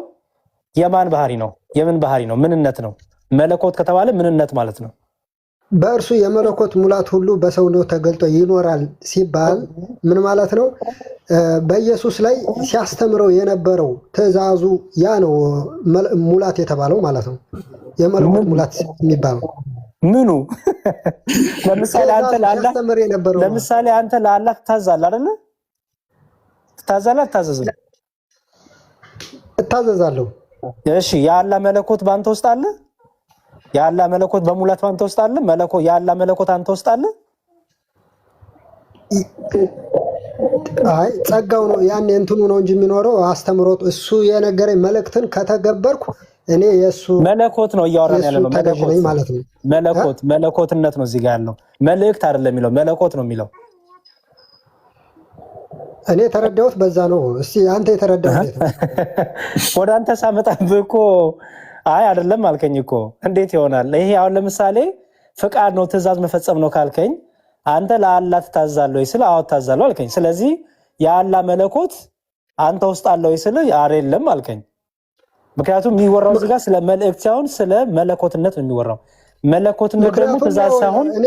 Speaker 4: የማን ባህሪ ነው? የምን ባህሪ ነው? ምንነት ነው። መለኮት ከተባለ ምንነት ማለት ነው።
Speaker 5: በእርሱ የመለኮት ሙላት ሁሉ በሰውነት ተገልጦ ይኖራል ሲባል ምን ማለት ነው? በኢየሱስ ላይ ሲያስተምረው የነበረው ትእዛዙ ያ ነው ሙላት የተባለው ማለት ነው። የመለኮት ሙላት የሚባለው
Speaker 4: ምኑ? ለምሳሌ አንተ ለአላህ ትታዛለህ አይደለ? ትታዛለህ አትታዘዝም?
Speaker 5: እታዘዛለሁ።
Speaker 4: እሺ፣ የአላህ መለኮት በአንተ ውስጥ አለ? የአላህ መለኮት በሙላት በአንተ ውስጥ አለ? የአላህ መለኮት አንተ ውስጥ አለ? አይ ጸጋው ነው ያን እንትኑ ነው እንጂ የሚኖረው አስተምሮት እሱ የነገረኝ መልእክትን ከተገበርኩ እኔ የሱ መለኮት ነው እያወራን ያለ ነው። መለኮትነት ነው እዚህ ጋር ያለው። መልእክት አይደለም የሚለው መለኮት ነው የሚለው።
Speaker 5: እኔ የተረዳሁት በዛ ነው። እስቲ አንተ የተረዳሁት
Speaker 4: ወደ አንተ ሳመጣብህ እኮ አይ አይደለም አልከኝ እኮ። እንዴት ይሆናል ይሄ? አሁን ለምሳሌ ፍቃድ ነው ትእዛዝ መፈጸም ነው ካልከኝ አንተ ለአላህ ትታዛለህ ወይ ስለ አዎ ትታዛለህ አልከኝ። ስለዚህ የአላህ መለኮት አንተ ውስጥ አለ ወይ ስለ አይደለም አልከኝ። ምክንያቱም የሚወራው እዚህ ጋር ስለ መልእክት ሳይሆን ስለ መለኮትነት ነው የሚወራው። መለኮትነት ደግሞ ትእዛዝ ሳይሆን
Speaker 5: እኔ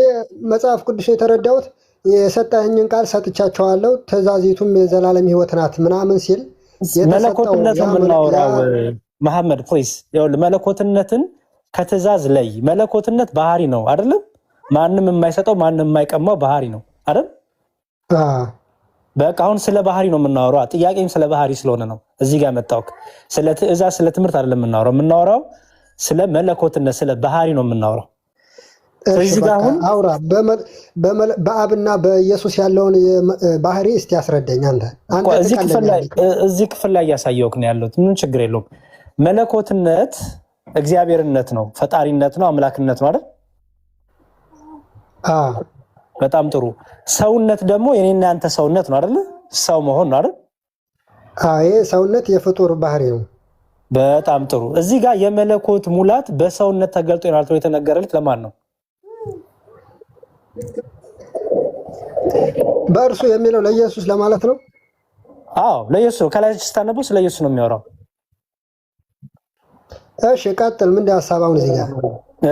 Speaker 5: መጽሐፍ ቅዱስ የተረዳሁት የሰጠኸኝን ቃል ሰጥቻቸዋለሁ ትእዛዚቱም የዘላለም ሕይወት ናት ምናምን ሲል
Speaker 4: መለኮትነት ነው የምናወራው። መሐመድ ፕሊዝ ይኸውልህ መለኮትነትን ከትእዛዝ ለይ። መለኮትነት ባህሪ ነው አይደለም? ማንም የማይሰጠው ማንም የማይቀማው ባህሪ ነው አይደል? በቃ አሁን ስለ ባህሪ ነው የምናወራው። ጥያቄም ስለ ባህሪ ስለሆነ ነው እዚህ ጋር መጣሁት። ስለ ትእዛዝ ስለ ትምህርት አይደለም የምናወራው ስለ መለኮትነት ስለ ባህሪ ነው የምናወራው።
Speaker 5: እዚህ ጋር አሁን አውራ በአብና በኢየሱስ ያለውን ባህሪ እስቲ ያስረዳኝ አንተ
Speaker 4: እዚህ ክፍል ላይ እያሳየሁህ ነው ያለሁት። ምን ችግር የለውም። መለኮትነት እግዚአብሔርነት ነው፣ ፈጣሪነት ነው፣ አምላክነት ነው አይደል? በጣም ጥሩ። ሰውነት ደግሞ የኔና ያንተ ሰውነት ነው አይደል? ሰው መሆን ነው አይደል?
Speaker 5: አይ ሰውነት የፍጡር ባህሪ ነው።
Speaker 4: በጣም ጥሩ። እዚህ ጋር የመለኮት ሙላት በሰውነት ተገልጦ ይኖራል ተብሎ የተነገረለት ለማን ነው?
Speaker 5: በእርሱ የሚለው ለኢየሱስ ለማለት ነው።
Speaker 4: አዎ ለኢየሱስ ነው። ከላይ ስታነቡ ስለ ኢየሱስ ነው የሚያወራው።
Speaker 5: እሺ ቀጥል። ምንድን ሐሳብ አሁን እዚህ ጋር?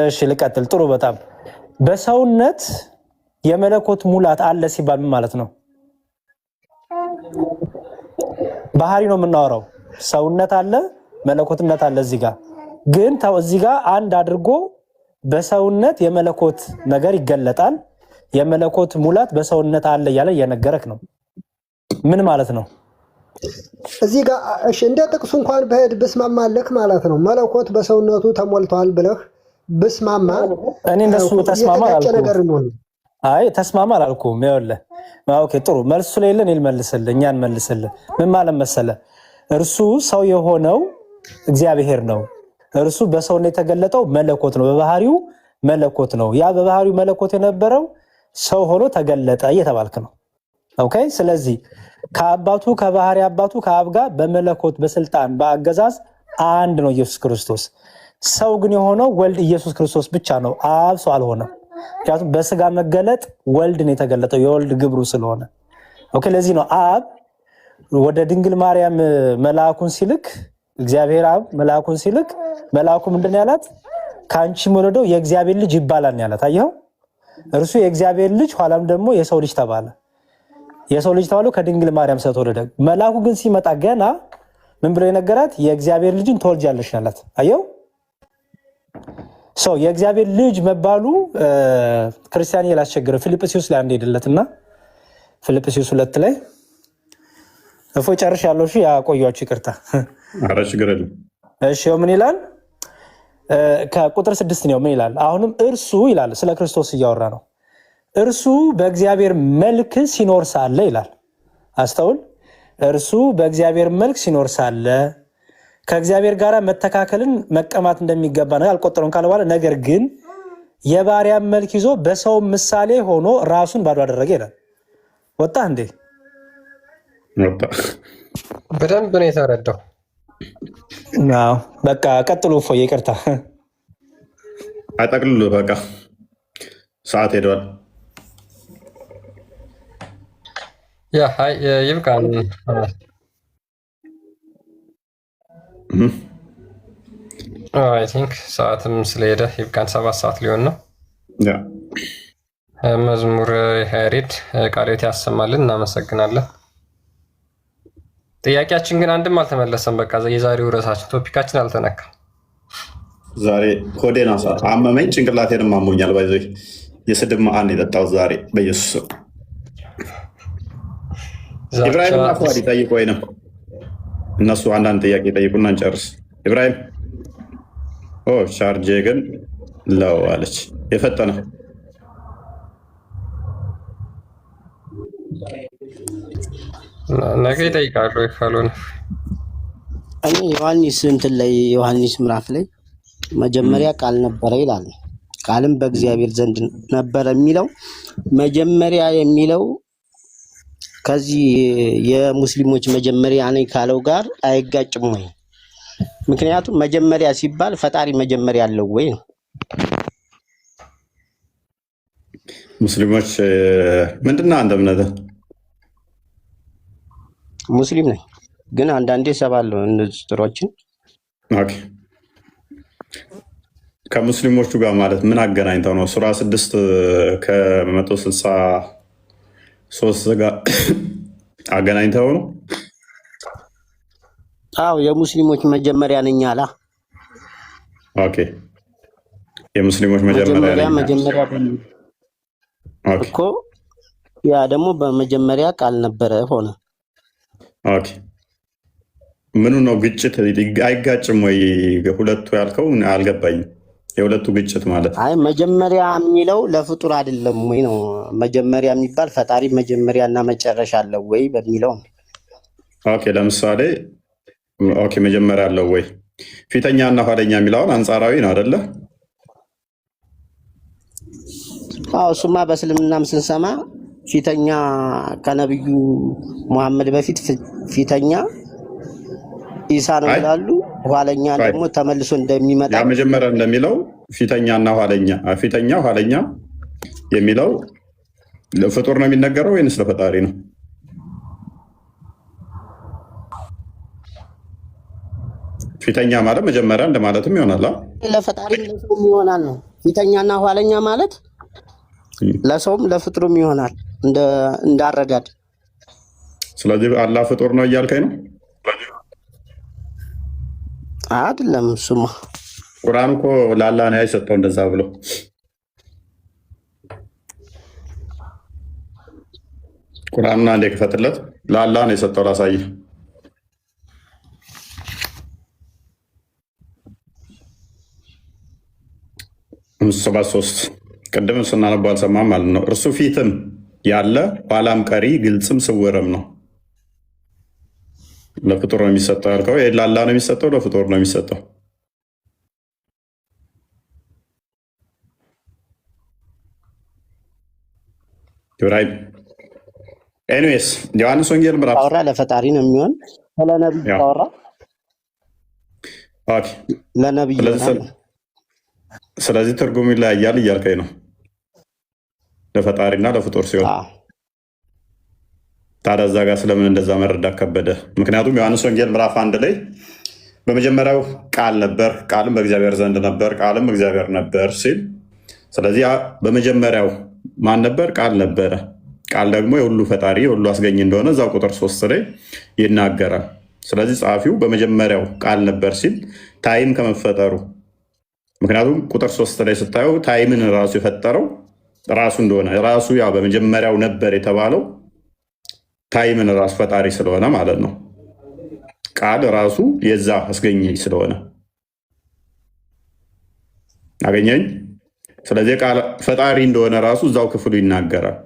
Speaker 4: እሺ ልቀጥል። ጥሩ በጣም በሰውነት የመለኮት ሙላት አለ ሲባል ምን ማለት ነው? ባህሪ ነው የምናወራው። ሰውነት አለ፣ መለኮትነት አለ። እዚህ ጋር ግን እዚህ ጋር አንድ አድርጎ በሰውነት የመለኮት ነገር ይገለጣል፣ የመለኮት ሙላት በሰውነት አለ እያለ እየነገረክ ነው። ምን ማለት ነው?
Speaker 5: እዚህ ጋር እሺ እንደ ጥቅሱ እንኳን በሄድ ብስማማለክ ማለት ነው። መለኮት በሰውነቱ ተሞልቷል ብለህ ብስማማ
Speaker 4: እኔ እንደሱ ተስማማ አላልኩም። አይ ተስማማ አላልኩም። ይኸውልህ ኦኬ ጥሩ መልሱ ላይ የለን ይልመልስልህ እኛን መልስልህ። ምን ማለት መሰለህ? እርሱ ሰው የሆነው እግዚአብሔር ነው። እርሱ በሰውነት የተገለጠው መለኮት ነው። በባህሪው መለኮት ነው። ያ በባህሪው መለኮት የነበረው ሰው ሆኖ ተገለጠ እየተባልክ ነው። ኦኬ ስለዚህ ከአባቱ ከባህሪ አባቱ ከአብ ጋር በመለኮት በስልጣን በአገዛዝ አንድ ነው ኢየሱስ ክርስቶስ። ሰው ግን የሆነው ወልድ ኢየሱስ ክርስቶስ ብቻ ነው። አብ ሰው አልሆነም። ምክንያቱም በስጋ መገለጥ ወልድ ነው የተገለጠው የወልድ ግብሩ ስለሆነ። ኦኬ ለዚህ ነው አብ ወደ ድንግል ማርያም መልአኩን ሲልክ እግዚአብሔር አብ መልአኩን ሲልክ መልአኩ ምንድን ያላት? ከአንቺ መወለደው የእግዚአብሔር ልጅ ይባላል ያላት። አየኸው? እርሱ የእግዚአብሔር ልጅ ኋላም ደግሞ የሰው ልጅ ተባለ። የሰው ልጅ ተባለው ከድንግል ማርያም ስለተወለደ። መልአኩ ግን ሲመጣ ገና ምን ብሎ የነገራት? የእግዚአብሔር ልጅን ትወልጃለሽ ያላት። አየኸው? ሰው የእግዚአብሔር ልጅ መባሉ ክርስቲያን ያላስቸገረ ፊልጵስዩስ ላይ አንድ ሄደለትና ፊልጵስዩስ 2 ላይ እፎይ ጨርሻለሁ። እሺ ያቆያችሁ ይቅርታ።
Speaker 1: ኧረ ችግር የለም።
Speaker 4: እሺ ምን ይላል? ከቁጥር 6 ነው ምን ይላል? አሁንም እርሱ ይላል፣ ስለ ክርስቶስ እያወራ ነው። እርሱ በእግዚአብሔር መልክ ሲኖር ሳለ ይላል። አስተውል። እርሱ በእግዚአብሔር መልክ ሲኖር ሳለ ከእግዚአብሔር ጋር መተካከልን መቀማት እንደሚገባ ነገር አልቆጠረም ካለ በኋላ ነገር ግን የባሪያን መልክ ይዞ በሰው ምሳሌ ሆኖ ራሱን ባዶ አደረገ ይላል። ወጣ እንዴ?
Speaker 3: በደንብ ነው የተረዳው።
Speaker 4: በቃ ቀጥሉ። እፎ ይቅርታ
Speaker 1: አጠቅልሉ። በቃ ሰዓት ሄዷል።
Speaker 3: ይብቃን። አይ ቲንክ ሰዓትም ስለሄደ ይብቃን። 7 ሰዓት ሊሆን ነው። መዝሙር ያሬድ ቃልዮት ያሰማልን። እናመሰግናለን። ጥያቄያችን ግን አንድም አልተመለሰም። በቃ የዛሬው ርዕሳችን ቶፒካችን አልተነካም።
Speaker 1: ዛሬ ሆዴን አመመኝ፣ ጭንቅላቴንም አሞኛል። ባይዘ የስድብ መአን የጠጣው ዛሬ በኢየሱስ ኢብራሂም እና ፉአድ ይጠይቁ ወይንም እነሱ አንዳንድ ጥያቄ ጠይቁና እንጨርስ። ኢብራሂም ቻርጄ ግን ለው አለች። የፈጠነ
Speaker 3: ነገ ይጠይቃሉ። ካልሆነ
Speaker 6: እኔ ዮሐንስ እንትን ላይ ዮሐንስ ምዕራፍ ላይ መጀመሪያ ቃል ነበረ ይላል። ቃልም በእግዚአብሔር ዘንድ ነበረ የሚለው መጀመሪያ የሚለው ከዚህ የሙስሊሞች መጀመሪያ ነኝ ካለው ጋር አይጋጭም ወይ? ምክንያቱም መጀመሪያ ሲባል ፈጣሪ መጀመሪያ አለው ወይ ነው።
Speaker 1: ሙስሊሞች ምንድነው አንተ እምነትህ?
Speaker 6: ሙስሊም ነኝ ግን አንዳንዴ ሰባለሁ እነዚህ ጥሮችን።
Speaker 1: ኦኬ ከሙስሊሞቹ ጋር ማለት ምን አገናኝተው ነው? ሱራ 6 ከ163 ጋር አገናኝተው ነው?
Speaker 6: አዎ የሙስሊሞች መጀመሪያ ነኝ አላ።
Speaker 1: ኦኬ የሙስሊሞች መጀመሪያ
Speaker 6: እኮ ያ ደግሞ በመጀመሪያ ቃል ነበረ ሆነ።
Speaker 1: ኦኬ ምኑ ነው ግጭት? አይጋጭም ወይ? ሁለቱ ያልከው አልገባኝም። የሁለቱ ግጭት ማለት
Speaker 6: አይ መጀመሪያ የሚለው ለፍጡር አይደለም ወይ ነው? መጀመሪያ የሚባል ፈጣሪ መጀመሪያ እና መጨረሻ አለው ወይ በሚለው።
Speaker 1: ኦኬ ለምሳሌ ኦኬ መጀመሪያ አለው ወይ? ፊተኛ እና ኋለኛ የሚለውን አንጻራዊ ነው አይደለ?
Speaker 6: አዎ እሱማ በእስልምናም ስንሰማ ፊተኛ ከነብዩ መሐመድ በፊት ፊተኛ ኢሳ ነው ይላሉ። ኋለኛ ደግሞ ተመልሶ እንደሚመጣ
Speaker 1: ያ መጀመሪያ እንደሚለው ፊተኛና ኋለኛ የሚለው ለፍጡር ነው የሚነገረው ወይንስ ለፈጣሪ ነው? ፊተኛ ማለት መጀመሪያ እንደማለትም ይሆናል።
Speaker 6: ለፈጣሪ ለሰውም ይሆናል ነው። ፊተኛና ኋለኛ ማለት ለሰውም ለፍጡርም ይሆናል እንዳረዳድ።
Speaker 1: ስለዚህ አላህ ፍጡር ነው እያልከኝ ነው?
Speaker 6: አይደለም። እሱማ
Speaker 1: ቁርአን እኮ ለአላህ ነው የሰጠው እንደዛ ብሎ። ቁርአንና እንደ ክፈትለት ለአላህ ነው የሰጠው። ላሳይህ። ሰባት 3 ቅድም ስናነባ አልሰማም ማለት ነው። እርሱ ፊትም ያለ ኋላም ቀሪ ግልጽም ስውርም ነው። ለፍጡር ነው የሚሰጠው ያልከው፣ ለአላህ ነው የሚሰጠው ለፍጡር ነው የሚሰጠው? ኢብራሂም ኤኒዌይስ ዮሐንስ ወንጌል ምዕራፍ
Speaker 6: አወራ ለፈጣሪ ነው የሚሆን። ለነብዩ አወራ ለነብዩ።
Speaker 1: ስለዚህ ትርጉም ይለያያል እያልከኝ ነው ለፈጣሪና ለፍጡር ሲሆን። ታዲያ እዛ ጋር ስለምን እንደዛ መረዳት ከበደ? ምክንያቱም ዮሐንስ ወንጌል ምዕራፍ 1 ላይ በመጀመሪያው ቃል ነበር፣ ቃልም በእግዚአብሔር ዘንድ ነበር፣ ቃልም እግዚአብሔር ነበር ሲል፣ ስለዚህ በመጀመሪያው ማን ነበር? ቃል ነበረ። ቃል ደግሞ የሁሉ ፈጣሪ የሁሉ አስገኝ እንደሆነ እዛው ቁጥር 3 ላይ ይናገራል። ስለዚህ ጸሐፊው በመጀመሪያው ቃል ነበር ሲል ታይም ከመፈጠሩ፣ ምክንያቱም ቁጥር 3 ላይ ስታየው ታይምን ራሱ የፈጠረው ራሱ እንደሆነ ራሱ ያ በመጀመሪያው ነበር የተባለው ታይምን ራሱ ፈጣሪ ስለሆነ ማለት ነው። ቃል ራሱ የዛ አስገኝ ስለሆነ አገኘኝ። ስለዚህ ቃል ፈጣሪ እንደሆነ ራሱ እዛው ክፍሉ ይናገራል።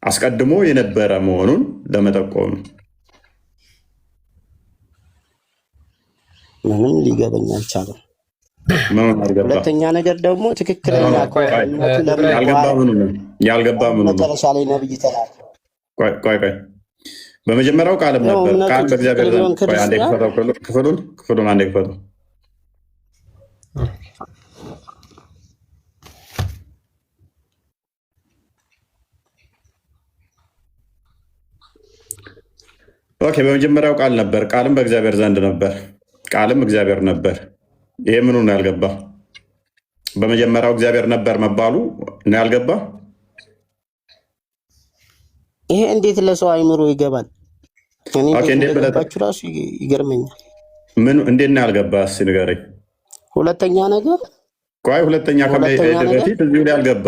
Speaker 1: አስቀድሞ የነበረ መሆኑን ለመጠቆም ነው።
Speaker 6: ምንም ሊገበኝ አልቻለም። ሁለተኛ ነገር ደግሞ ትክክለኛ
Speaker 1: ያልገባ ምኑ
Speaker 6: መጨረሻ ላይ ነብይ ተላከ።
Speaker 1: ቆይ በመጀመሪያው ቃልም ነበር። ቃል በእግዚአብሔር ዘንድ ክፍሉን አንዴ ክፈተው። ኦኬ፣ በመጀመሪያው ቃል ነበር፣ ቃልም በእግዚአብሔር ዘንድ ነበር፣ ቃልም እግዚአብሔር ነበር። ይሄ ምኑ ነው ያልገባ? በመጀመሪያው እግዚአብሔር ነበር መባሉ ነው ያልገባ?
Speaker 6: ይሄ እንዴት ለሰው አይምሮ ይገባል? እንደገባችሁ ራሱ ይገርመኛል።
Speaker 1: ምን እንዴት ነው ያልገባ? እስኪ ንገረኝ።
Speaker 6: ሁለተኛ ነገር
Speaker 1: ቆይ፣ ሁለተኛ ከመሄድ በፊት እዚሁ ላይ ያልገባ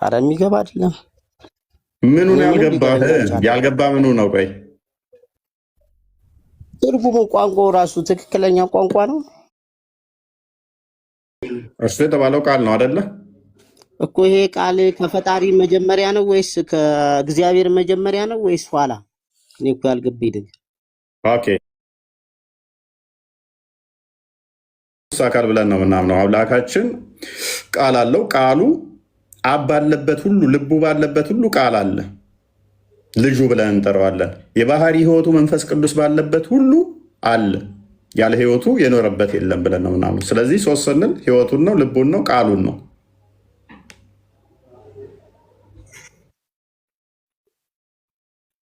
Speaker 6: አረ የሚገባ አይደለም።
Speaker 1: ምኑ ነው ያልገባ? ያልገባ ምኑ ነው? ቆይ
Speaker 6: ትርጉሙ ቋንቋው ራሱ ትክክለኛ ቋንቋ ነው
Speaker 1: እርሱ የተባለው ቃል ነው አይደለ
Speaker 6: እኮ። ይሄ ቃል ከፈጣሪ መጀመሪያ ነው ወይስ ከእግዚአብሔር መጀመሪያ ነው ወይስ ኋላ? እኔ እኮ ያልገባኝ ነገር።
Speaker 1: ኦኬ አካል ብለን ነው ምናምነው። አምላካችን ቃል አለው። ቃሉ አብ ባለበት ሁሉ ልቡ ባለበት ሁሉ ቃል አለ። ልጁ ብለን እንጠራዋለን። የባህሪ ህይወቱ መንፈስ ቅዱስ ባለበት ሁሉ አለ። ያለ ህይወቱ የኖረበት የለም ብለን ነው ምናምን። ስለዚህ ሶስት ስንል ህይወቱን ነው፣ ልቡን ነው፣ ቃሉን ነው።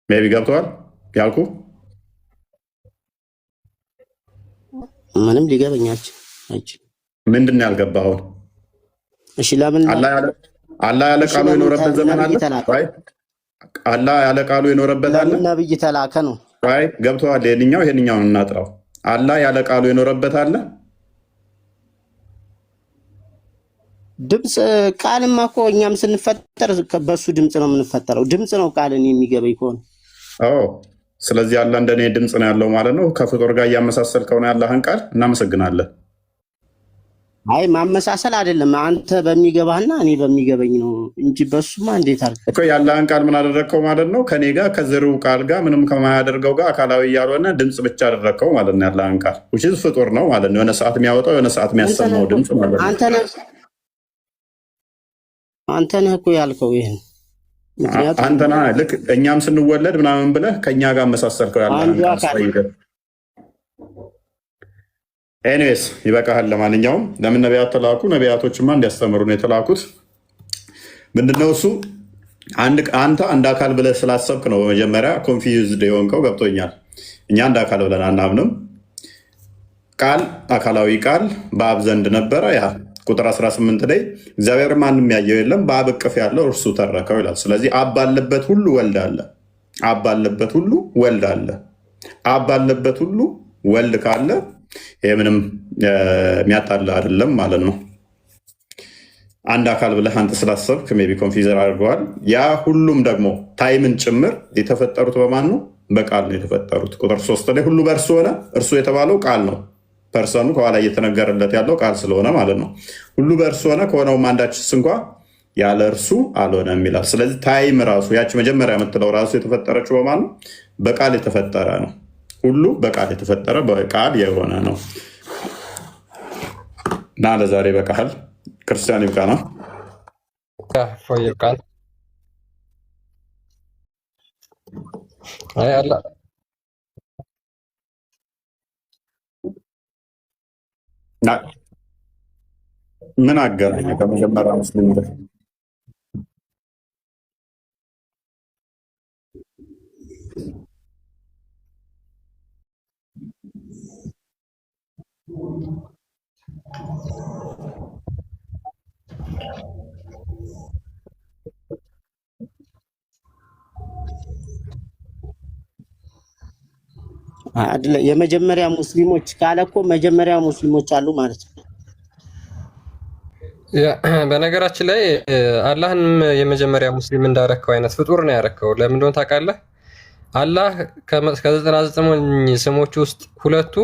Speaker 1: ሜቢ ገብተዋል ያልኩ?
Speaker 6: ምንም ሊገበኛችሁ
Speaker 1: ምንድን ነው ያልገባው?
Speaker 6: እሺ ለምን
Speaker 1: አላህ ያለ ቃሉ የኖረበት ዘመን አለ? አላህ ያለ ቃሉ የኖረበት አለ?
Speaker 6: ነብይ ተላከ ነው።
Speaker 1: አይ ገብተዋል። ይሄንኛውን እናጥራው። አላህ ያለ ቃሉ የኖረበት አለ?
Speaker 6: ድምፅ ቃልማ እኮ እኛም ስንፈጠር በሱ ድምፅ ነው የምንፈጠረው። ድምፅ ነው ቃልን የሚገበኝ ከሆነ
Speaker 1: ስለዚህ አላህ እንደኔ ድምፅ ነው ያለው ማለት ነው። ከፍጡር ጋር እያመሳሰልከው ነው ያለህን ቃል። እናመሰግናለን።
Speaker 6: አይ ማመሳሰል አይደለም። አንተ በሚገባህና እኔ በሚገበኝ ነው እንጂ በሱማ እንዴት አድርገህ
Speaker 1: እኮ ያለህን ቃል ምን አደረግከው ማለት ነው። ከኔ ጋር ከዘሪው ቃል ጋር ምንም ከማያደርገው ጋር አካላዊ ያልሆነ ድምፅ ብቻ አደረግከው ማለት ነው። ያለህን ቃል ውጭ ፍጡር ነው ማለት ነው። የሆነ ሰዓት የሚያወጣው የሆነ ሰዓት የሚያሰማው ድምፅ ማለት ነው።
Speaker 6: አንተ ነህ እኮ ያልከው ይሄን።
Speaker 1: አንተና ልክ እኛም ስንወለድ ምናምን ብለህ ከእኛ ጋር መሳሰልከው ያለህን ቃል። ኤኒዌይስ ይበቃሃል። ለማንኛውም ለምን ነቢያት ተላኩ? ነቢያቶችማ እንዲያስተምሩ ነው የተላኩት። ምንድነው እሱ? አንተ አንድ አካል ብለህ ስላሰብክ ነው በመጀመሪያ ኮንፊውዝድ የሆንከው። ገብቶኛል። እኛ አንድ አካል ብለን አናምንም። ቃል አካላዊ ቃል በአብ ዘንድ ነበረ። ያ ቁጥር 18 ላይ እግዚአብሔር ማንም ያየው የለም በአብ እቅፍ ያለው እርሱ ተረከው ይላል። ስለዚህ አብ ባለበት ሁሉ ወልድ አለ። አብ ባለበት ሁሉ ወልድ አለ። አብ ባለበት ሁሉ ወልድ ካለ ይህ ምንም የሚያጣላ አይደለም ማለት ነው። አንድ አካል ብለህ አንተ ስላሰብክ ሜይ ቢ ኮንፊውዘር አድርገዋል። ያ ሁሉም ደግሞ ታይምን ጭምር የተፈጠሩት በማን ነው? በቃል ነው የተፈጠሩት። ቁጥር 3 ላይ ሁሉ በእርሱ ሆነ። እርሱ የተባለው ቃል ነው። ፐርሰኑ ከኋላ እየተነገረለት ያለው ቃል ስለሆነ ማለት ነው። ሁሉ በእርሱ ሆነ፣ ከሆነውም አንዳችስ እንኳ ያለ እርሱ አልሆነም ይላል። ስለዚህ ታይም ራሱ ያች መጀመሪያ የምትለው ራሱ የተፈጠረችው በማን ነው? በቃል የተፈጠረ ነው። ሁሉ በቃል የተፈጠረ በቃል የሆነ ነው እና ለዛሬ በቃል ክርስቲያን ይብቃና
Speaker 3: ይብቃል።
Speaker 1: ምን አገናኘ ከመጀመሪያ ሙስሊም
Speaker 6: የመጀመሪያ ሙስሊሞች ካለ እኮ መጀመሪያ ሙስሊሞች አሉ ማለት ነው።
Speaker 3: በነገራችን ላይ አላህንም የመጀመሪያ ሙስሊም እንዳረከው አይነት ፍጡር ነው ያረከው። ለምን እንደሆነ ታውቃለህ? አላህ ከ99 ስሞች ውስጥ ሁለቱ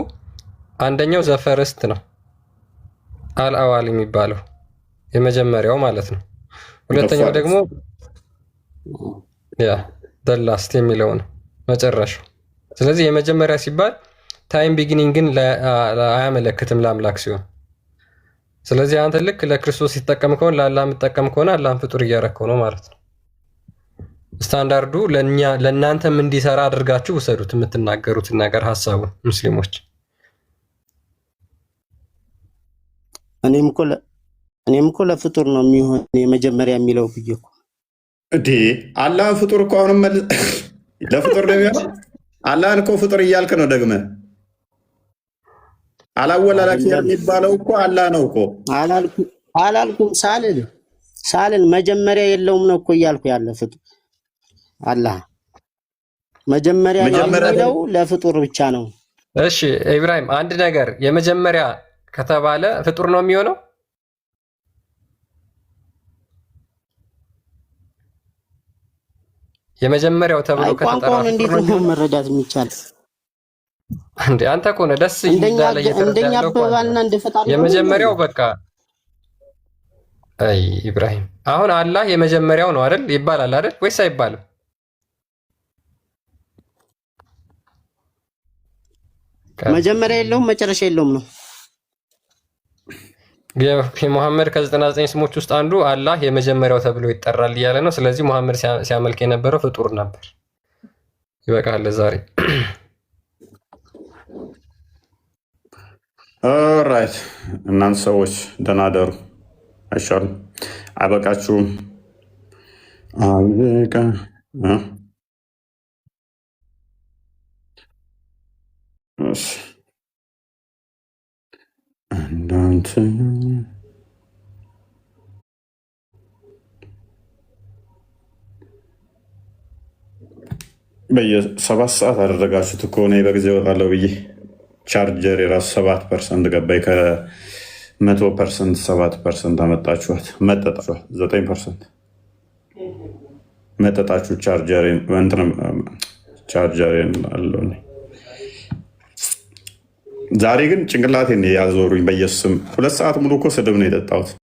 Speaker 3: አንደኛው ዘፈርስት ነው፣ አልአዋል የሚባለው የመጀመሪያው ማለት ነው። ሁለተኛው ደግሞ ደላስት የሚለው ነው መጨረሻው። ስለዚህ የመጀመሪያ ሲባል ታይም ቢጊኒንግን አያመለክትም ለአምላክ ሲሆን፣ ስለዚህ አንተ ልክ ለክርስቶስ ሲጠቀም ከሆነ ለአላህ የምትጠቀም ከሆነ አላህን ፍጡር እያረከው ነው ማለት ነው። ስታንዳርዱ ለእናንተም እንዲሰራ አድርጋችሁ ውሰዱት፣ የምትናገሩትን ነገር ሀሳቡን ሙስሊሞች።
Speaker 6: እኔም እኮ ለፍጡር ነው የሚሆን የመጀመሪያ የሚለው ብዬ እኮ
Speaker 1: እንዴ አላህ ፍጡር እኮ አሁንም ለፍጡር ነው የሚሆነው። አላህን እኮ ፍጡር እያልክ ነው ደግመህ። አላወላላኪ የሚባለው እኮ አላህ ነው እኮ
Speaker 6: አላልኩም። ሳልል መጀመሪያ የለውም ነው እኮ እያልኩ ያለ ፍጡር አላህ መጀመሪያ የሚለው ለፍጡር ብቻ ነው።
Speaker 3: እሺ ኢብራሂም፣ አንድ ነገር የመጀመሪያ ከተባለ ፍጡር ነው የሚሆነው። የመጀመሪያው ተብሎ ከተጠራ
Speaker 6: እንዴት ነው መረዳት የሚቻል?
Speaker 3: እንዴ አንተ እኮ ነው ደስ ይላል
Speaker 6: እንደኛ አበባልና እንደፈጣሪ
Speaker 3: የመጀመሪያው በቃ። አይ ኢብራሂም፣ አሁን አላህ የመጀመሪያው ነው አይደል ይባላል አይደል ወይስ አይባልም?
Speaker 6: መጀመሪያ የለውም መጨረሻ የለውም ነው።
Speaker 3: ሙሐመድ ከ99 ስሞች ውስጥ አንዱ አላህ የመጀመሪያው ተብሎ ይጠራል እያለ ነው። ስለዚህ ሙሐመድ ሲያመልክ የነበረው ፍጡር ነበር። ይበቃል ዛሬ።
Speaker 1: ኦራይት እናንተ ሰዎች ደህና ደሩ አይሻልም? አይበቃችሁም? አበቃ እንዳንተ በየ7 ሰዓት አደረጋችሁት እኮ እኔ በጊዜ እወጣለሁ ብዬ ቻርጀር የራሱ 7% ገባኝ። ከ100% 7% አመጣችኋት። መጠጣችኋት 9% መጠጣችሁ። ቻርጀሬን አለው። ዛሬ ግን ጭንቅላቴን ያዞሩኝ። በየሱስም 2 ሰዓት ሙሉ እኮ ስድብ ነው የጠጣሁት።